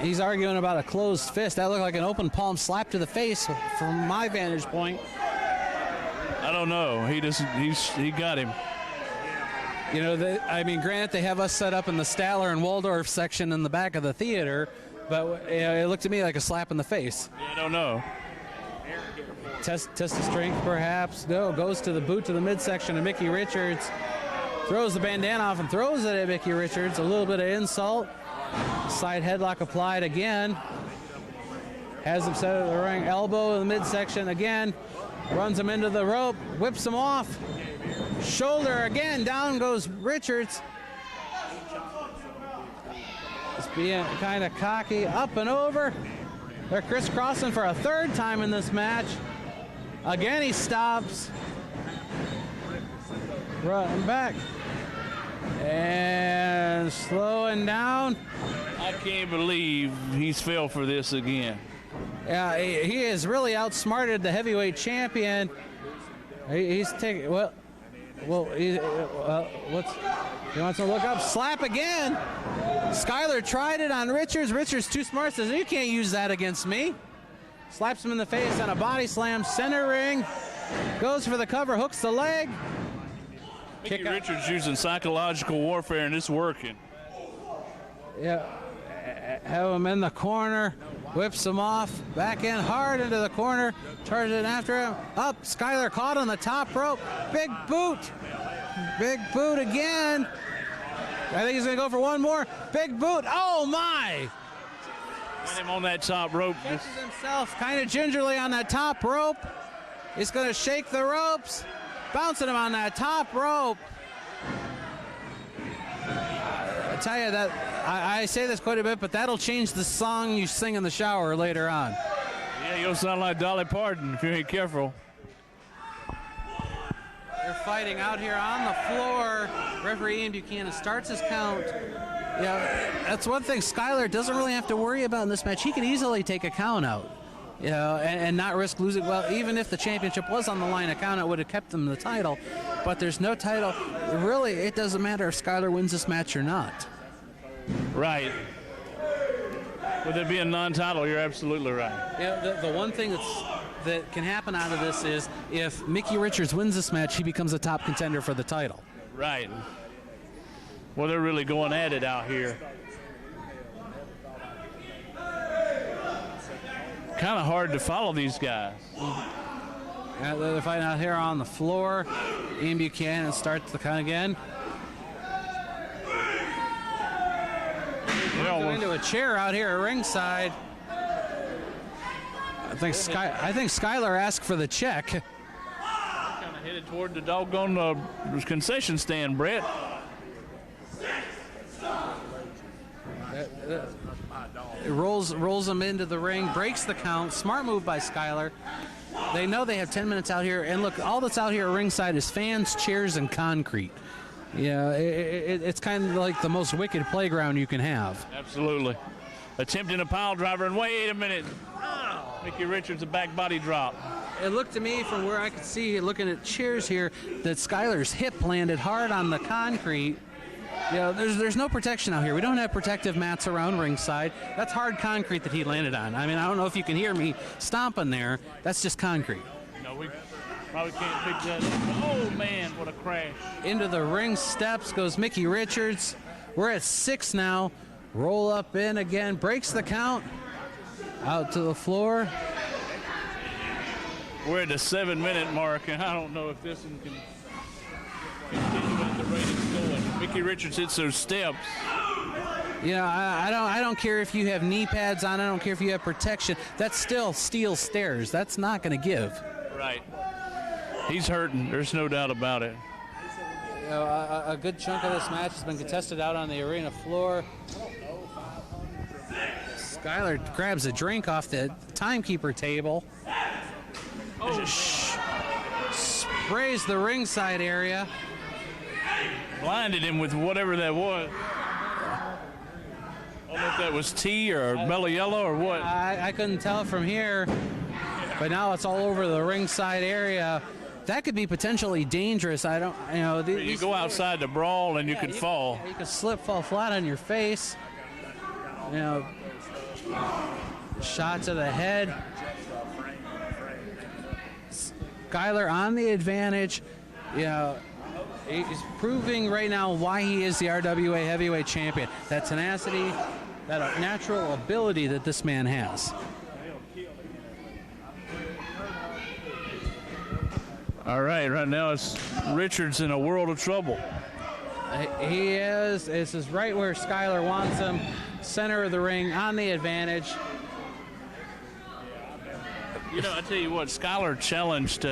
He's arguing about a closed fist. That looked like an open palm slap to the face from my vantage point. I don't know. He got him. Granted, they have us set up in the Statler and Waldorf section in the back of the theater, but it looked to me like a slap in the face. Yeah, I don't know. Test of strength, perhaps. No, goes to the boot to the midsection of Mickie Richards. Throws the bandana off and throws it at Mickie Richards. A little bit of insult. Side headlock applied again. Has him set at the ring. Elbow in the midsection again. Runs him into the rope. Whips him off. Shoulder again. Down goes Richards. Just being kind of cocky. Up and over. They're crisscrossing for a third time in this match. Again, he stops. Running back. And slowing down. I can't believe he's fell for this again. Yeah, he has really outsmarted the heavyweight champion. He's taking what's he wants to look up. Slap again. Skyler tried it on Richards. Richards too smart, says you can't use that against me. Slaps him in the face on a body slam. Center ring. Goes for the cover. Hooks the leg. Mickie Richards using psychological warfare, and it's working. Yeah, have him in the corner, whips him off, back in hard into the corner, charges in after him, up, Skyler caught on the top rope, big boot again. I think he's gonna go for one more, big boot, oh my! Got him on that top rope. Catches himself kind of gingerly on that top rope. He's gonna shake the ropes. Bouncing him on that top rope. I tell you that I say this quite a bit, but that'll change the song you sing in the shower later on. Yeah, you'll sound like Dolly Parton if you ain't careful. They're fighting out here on the floor. Referee Ian Buchanan starts his count. Yeah, that's one thing Skyler doesn't really have to worry about in this match. He can easily take a count out. And not risk losing. Well, even if the championship was on the line, a count out would have kept them the title. But there's no title. Really, it doesn't matter if Skyler wins this match or not. Right. With it being non-title, you're absolutely right. Yeah, the one thing that can happen out of this is if Mickie Richards wins this match, he becomes a top contender for the title. Right. Well, they're really going at it out here. Kind of hard to follow these guys. Yeah, they're fighting out here on the floor. Ian Buchanan starts the count again. Going into a chair out here at ringside. I think Skyler asked for the check. Kind of headed toward the doggone concession stand, Brett. Rolls him into the ring, breaks the count. Smart move by Skyler. They know they have 10 minutes out here, and look, all that's out here at ringside is fans, chairs, and concrete. Yeah, it's kind of like the most wicked playground you can have. Absolutely. Attempting a pile driver, and wait a minute. Mickie Richards, a back body drop. It looked to me from where I could see, looking at chairs here, that Skyler's hip landed hard on the concrete. Yeah, there's no protection out here. We don't have protective mats around ringside. That's hard concrete that he landed on. I mean, I don't know if you can hear me stomping there. That's just concrete. No, we probably can't pick that up. Oh, man, what a crash. Into the ring steps goes Mickie Richards. We're at 6 now. Roll up in again, breaks the count. Out to the floor. We're at the 7-minute mark, and I don't know if this one can continue at the rate it's going. Mickie Richards hits those steps. You know, I don't care if you have knee pads on. I don't care if you have protection. That's still steel stairs. That's not going to give. Right. He's hurting. There's no doubt about it. You know, a good chunk of this match has been contested out on the arena floor. Skyler grabs a drink off the timekeeper table. Sprays the ringside area. Blinded him with whatever that was. I don't know if that was tea or mellow yellow or what. I couldn't tell from here, but now it's all over the ringside area. That could be potentially dangerous. I don't, you know. You go outside the brawl and you could fall. You could slip, fall flat on your face. You know, shot to the head. Skyler on the advantage. You know, he's proving right now why he is the RWA heavyweight champion. That tenacity, that natural ability that this man has. All right now it's Richards in a world of trouble. He is. This is right where Skyler wants him. Center of the ring, on the advantage. You know, I tell you what, Skyler challenged,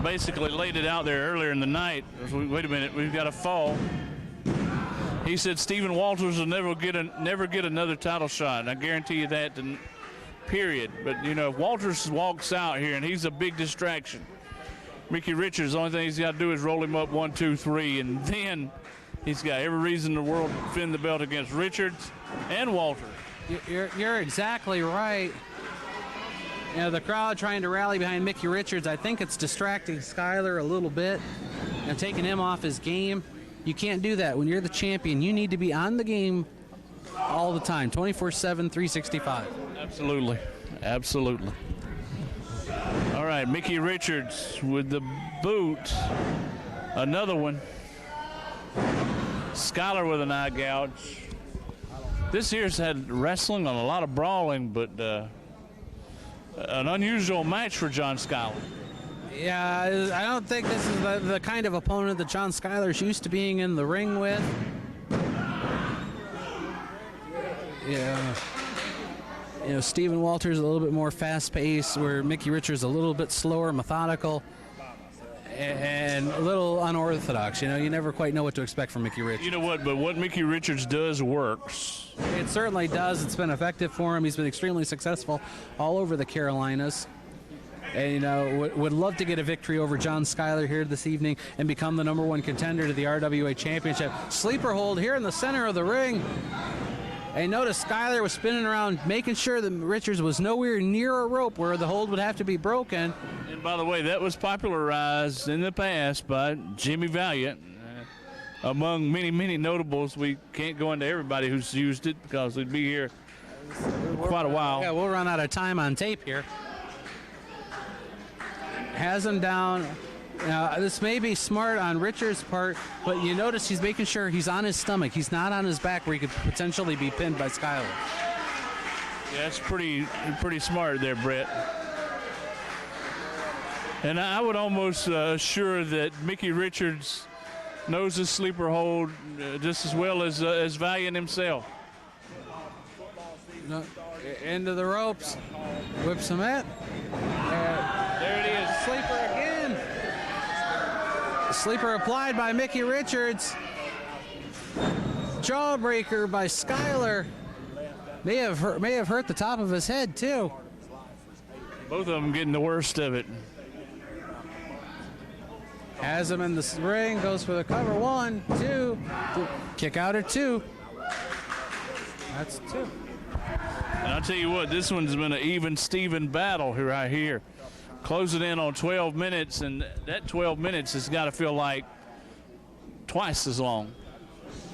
basically laid it out there earlier in the night. Wait a minute, we've got a fall. He said Stephen Walters will never get another title shot, and I guarantee you that, period. But, you know, if Walters walks out here, and he's a big distraction, Mickie Richards, the only thing he's got to do is roll him up 1, 2, 3, and then he's got every reason in the world to defend the belt against Richards and Walters. You're exactly right. You know, the crowd trying to rally behind Mickie Richards, I think it's distracting Skyler a little bit and taking him off his game. You can't do that. When you're the champion, you need to be on the game all the time, 24/7, 365. Absolutely. Absolutely. All right, Mickie Richards with the boot. Another one. Skyler with an eye gouge. This year's had wrestling on a lot of brawling, but an unusual match for John Skyler. Yeah, I don't think this is the kind of opponent that John Skyler's used to being in the ring with. Yeah. You know, Stephen Walters a little bit more fast-paced, where Mickie Richards a little bit slower, methodical, and a little unorthodox. You know, you never quite know what to expect from Mickie Richards. You know what? But what Mickie Richards does works. It certainly does. It's been effective for him. He's been extremely successful all over the Carolinas. And, you know, would love to get a victory over John Skyler here this evening and become the #1 contender to the RWA Championship. Sleeper hold here in the center of the ring. And notice Skyler was spinning around, making sure that Richards was nowhere near a rope where the hold would have to be broken. And by the way, that was popularized in the past by Jimmy Valiant. Among many, many notables, we can't go into everybody who's used it because we'd be here quite a while. Yeah, we'll run out of time on tape here. Has him down. Now, this may be smart on Richards' part, but you notice he's making sure he's on his stomach. He's not on his back where he could potentially be pinned by Skyler. Yeah, that's pretty smart there, Brett. And I would almost assure that Mickie Richards knows his sleeper hold just as well as Valiant himself. No, into the ropes. Whips him in. There it is. Sleeper again. Sleeper applied by Mickie Richards. Jawbreaker by Skyler. May have hurt the top of his head too. Both of them getting the worst of it. Has him in the ring, goes for the cover. 1, 2, kick out at 2. That's 2. And I'll tell you what, this one's been an even Steven battle right here. Closing in on 12 minutes, and that 12 minutes has got to feel like twice as long.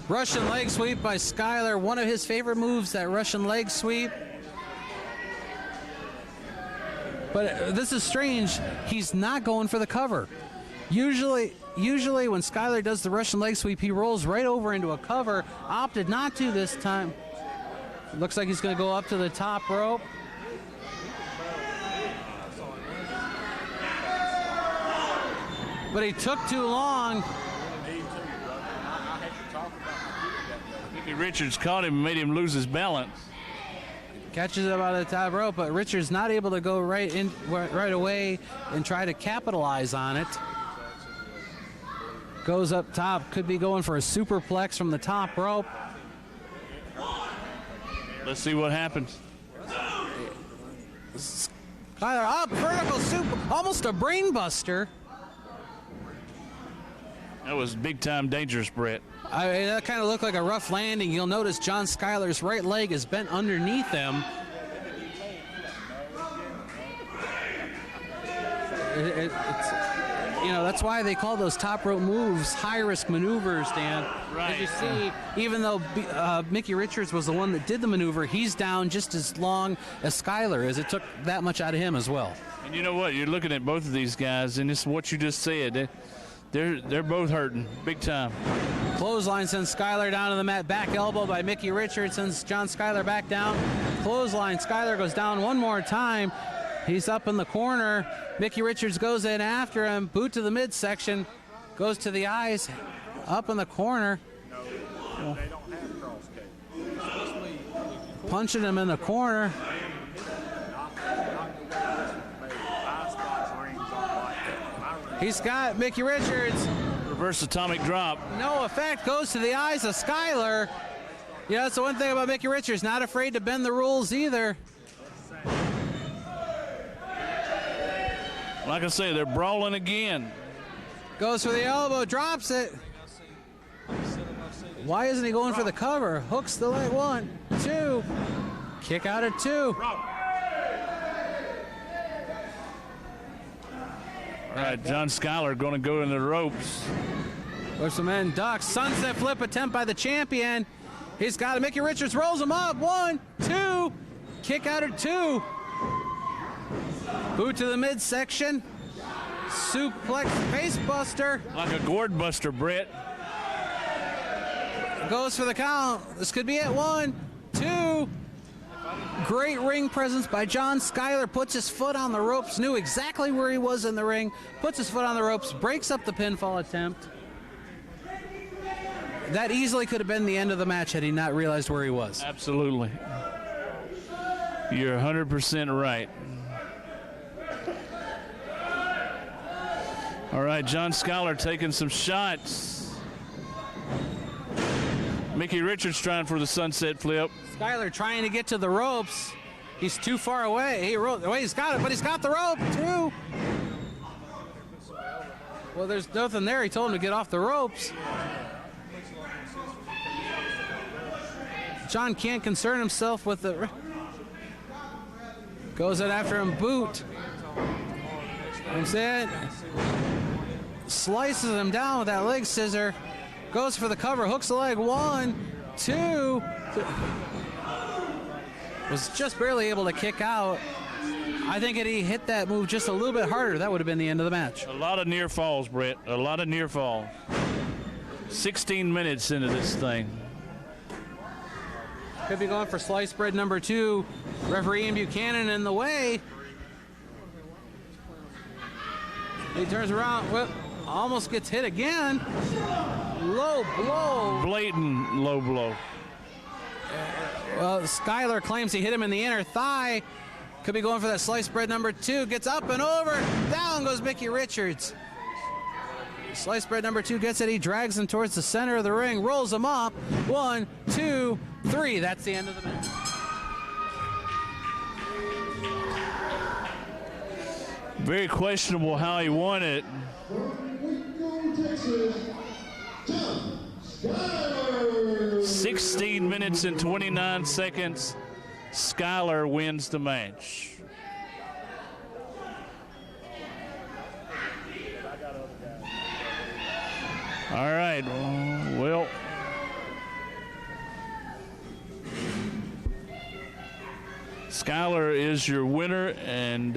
Russian leg sweep by Skyler. One of his favorite moves, that Russian leg sweep. But this is strange. He's not going for the cover. Usually when Skyler does the Russian leg sweep, he rolls right over into a cover. Opted not to this time. Looks like he's going to go up to the top rope. But he took too long. Mickie Richards caught him and made him lose his balance. Catches him out of the top rope, but Richards not able to go right away and try to capitalize on it. Goes up top, could be going for a superplex from the top rope. Let's see what happens. Skyler up, vertical super, almost a brain buster. That was big time dangerous, Brett. That kind of looked like a rough landing. You'll notice John Skyler's right leg is bent underneath him. That's why they call those top rope moves high-risk maneuvers, Dan. Right. As you see, even though Mickie Richards was the one that did the maneuver, he's down just as long as Skyler is. It took that much out of him as well. And you know what? You're looking at both of these guys, and it's what you just said. They're both hurting big time. Clothesline sends Skyler down to the mat. Back elbow by Mickie Richards sends John Skyler back down. Clothesline. Skyler goes down one more time. He's up in the corner. Mickie Richards goes in after him. Boot to the midsection. Goes to the eyes. Up in the corner. Punching him in the corner. He's got Mickie Richards. Reverse atomic drop. No effect. Goes to the eyes of Skyler. That's the one thing about Mickie Richards. Not afraid to bend the rules either. Like I say, they're brawling again. Goes for the elbow. Drops it. Why isn't he going for the cover? Hooks the leg. 1, 2. Kick out at 2. All right, John Skyler going to go in the ropes. There's some men ducks. Sunset flip attempt by the champion. He's got it. Mickie Richards rolls him up. 1, 2. Kick out at 2. Boot to the midsection. Suplex face buster. Like a gourd buster, Brett. Goes for the count. This could be it. 1, 2. Great ring presence by John Skyler. Puts his foot on the ropes. Knew exactly where he was in the ring. Puts his foot on the ropes. Breaks up the pinfall attempt. That easily could have been the end of the match had he not realized where he was. Absolutely. You're 100% right. All right, John Skyler taking some shots. Mickie Richards trying for the sunset flip. Skyler trying to get to the ropes. He's too far away. He's got it, but he's got the rope too. Well, there's nothing there. He told him to get off the ropes. John can't concern himself with the... Goes in after him, boot. That's it. Slices him down with that leg scissor. Goes for the cover, hooks the leg. 1, 2. Was just barely able to kick out. I think had he hit that move just a little bit harder, that would have been the end of the match. A lot of near falls, Brett. A lot of near falls. 16 minutes into this thing. Could be going for slice bread number 2. Referee Ian Buchanan in the way. He turns around. Well, almost gets hit again. Low blow. Blatant low blow. Well, Skyler claims he hit him in the inner thigh. Could be going for that slice bread number 2. Gets up and over. Down goes Mickie Richards. Slice bread number 2 gets it. He drags him towards the center of the ring. Rolls him up. 1, 2, 3. That's the end of the match. Very questionable how he won it. 16 minutes and 29 seconds. Skyler wins the match. All right, well, Skyler is your winner, and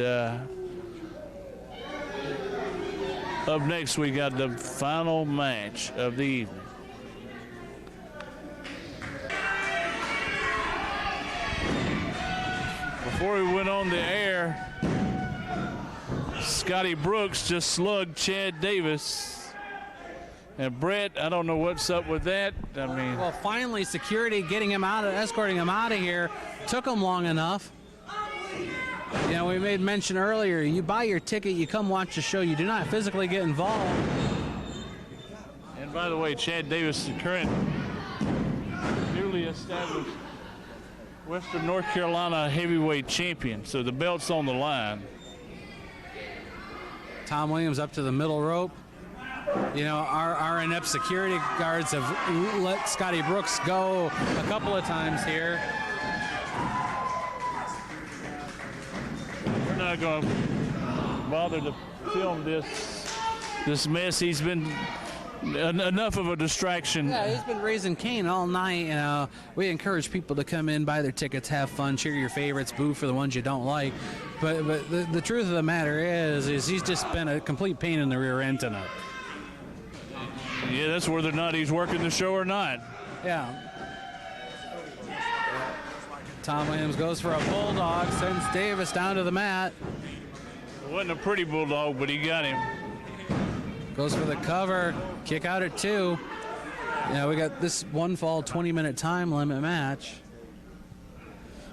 Up next, we got the final match of the evening. Before we went on the air, Scotty Brooks just slugged Chad Davis. And Brett, I don't know what's up with that. I mean, well, finally, security getting him out, escorting him out of here, took him long enough. You know, we made mention earlier, you buy your ticket, you come watch the show, you do not physically get involved. And by the way, Chad Davis, the current newly established Western North Carolina heavyweight champion, so the belt's on the line. Tom Williams up to the middle rope. You know, our inept security guards have let Scotty Brooks go a couple of times here. We're not going to bother to film this mess. He's been enough of a distraction. Yeah, he's been raising Cain all night. You know, we encourage people to come in, buy their tickets, have fun, cheer your favorites, boo for the ones you don't like. But the truth of the matter is he's just been a complete pain in the rear end tonight. Yeah, that's whether or not he's working the show or not. Yeah. Tom Williams goes for a bulldog, sends Davis down to the mat. It wasn't a pretty bulldog, but he got him. Goes for the cover, kick out at 2. Yeah, we got this one fall 20-minute time limit match.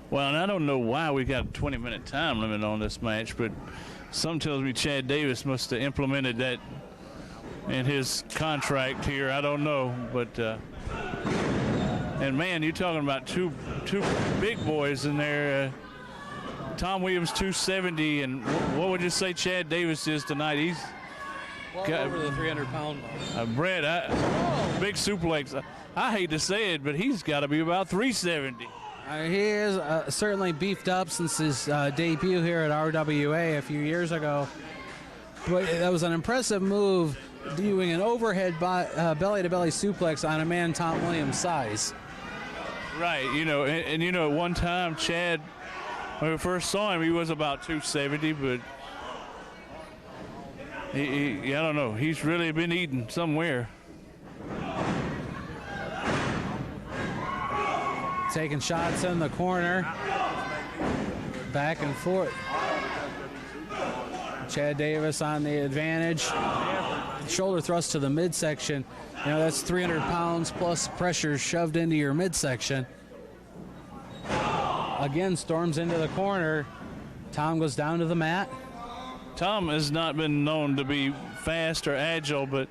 Well, and I don't know why we got a 20-minute time limit on this match, but something tells me Chad Davis must have implemented that in his contract here. I don't know, but and man, you're talking about two big boys in there. Tom Williams 270, and what would you say Chad Davis is tonight? He's over the 300-pound mark. Brett, big suplex. I hate to say it, but he's got to be about 370. He is certainly beefed up since his debut here at RWA a few years ago. But that was an impressive move, doing an overhead belly-to-belly suplex on a man Tom Williams' size. Right, you know, and you know, at one time, Chad, when we first saw him, he was about 270, but I don't know, he's really been eating somewhere. Taking shots in the corner, back and forth. Chad Davis on the advantage. Shoulder thrust to the midsection. You know, that's 300 pounds plus pressure shoved into your midsection. Again, storms into the corner. Tom goes down to the mat. Tom has not been known to be fast or agile, but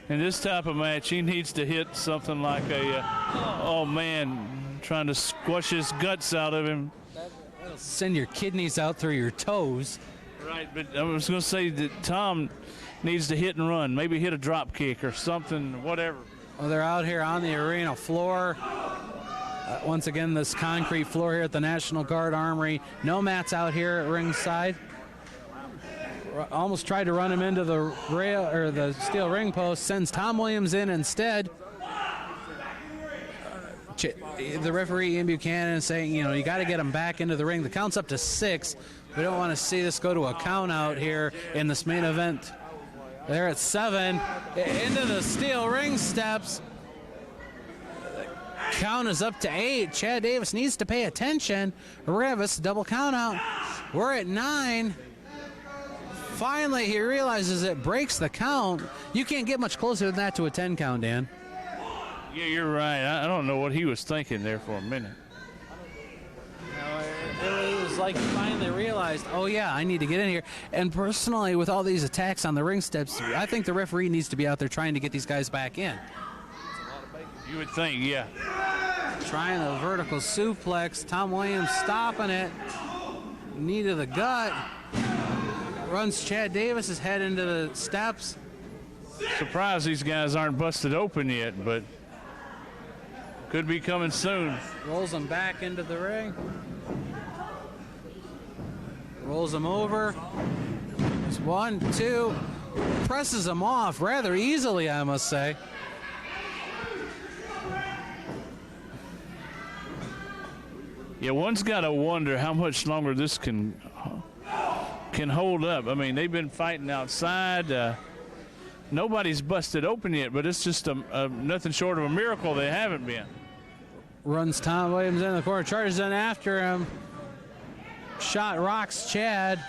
in this type of match, he needs to hit something like oh man, trying to squash his guts out of him. That'll send your kidneys out through your toes. Right, but I was going to say that Tom needs to hit and run, maybe hit a drop kick or something, whatever. Well, they're out here on the arena floor. Once again, this concrete floor here at the National Guard Armory. No mats out here at ringside. Almost tried to run him into the rail or the steel ring post. Sends Tom Williams in instead. The referee Ian Buchanan is saying, you know, you got to get him back into the ring. The count's up to 6. We don't want to see this go to a count out here in this main event. They're at 7. Into the steel ring steps. Count is up to 8. Chad Davis needs to pay attention. We're going to have a double count out. We're at 9. Finally, he realizes it breaks the count. You can't get much closer than that to a 10 count, Dan. Yeah, you're right. I don't know what he was thinking there for a minute. It was like he finally realized, oh yeah, I need to get in here. And personally, with all these attacks on the ring steps, I think the referee needs to be out there trying to get these guys back in. You would think, yeah. Trying a vertical suplex. Tom Williams stopping it. Knee to the gut. Runs Chad Davis's head into the steps. Surprised these guys aren't busted open yet, but could be coming soon. Rolls him back into the ring. Rolls him over. It's 1, 2. Presses him off rather easily, I must say. Yeah, one's got to wonder how much longer this can hold up. I mean, they've been fighting outside. nobody's busted open yet, but it's just nothing short of a miracle they haven't been. Runs Tom Williams in the corner, charges in after him. Shot rocks Chad.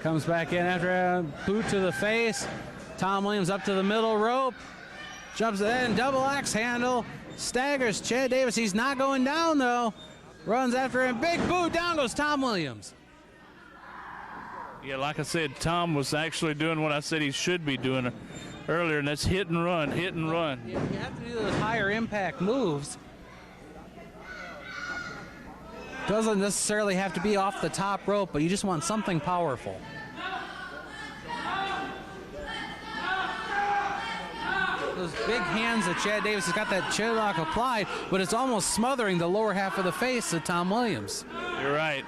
Comes back in after a boot to the face. Tom Williams up to the middle rope. Jumps in, double axe handle. Staggers Chad Davis. He's not going down though. Runs after him. Big boot. Down goes Tom Williams. Yeah, like I said, Tom was actually doing what I said he should be doing earlier, and that's hit and run, hit and run. You have to do those higher impact moves. Doesn't necessarily have to be off the top rope, but you just want something powerful. Those big hands that Chad Davis has got that chair lock applied, but it's almost smothering the lower half of the face of Tom Williams. You're right.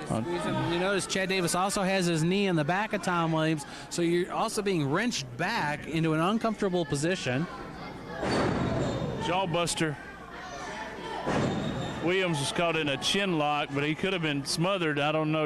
You notice Chad Davis also has his knee in the back of Tom Williams, so you're also being wrenched back into an uncomfortable position. Jawbuster. Williams was caught in a chin lock, but he could have been smothered. I don't know.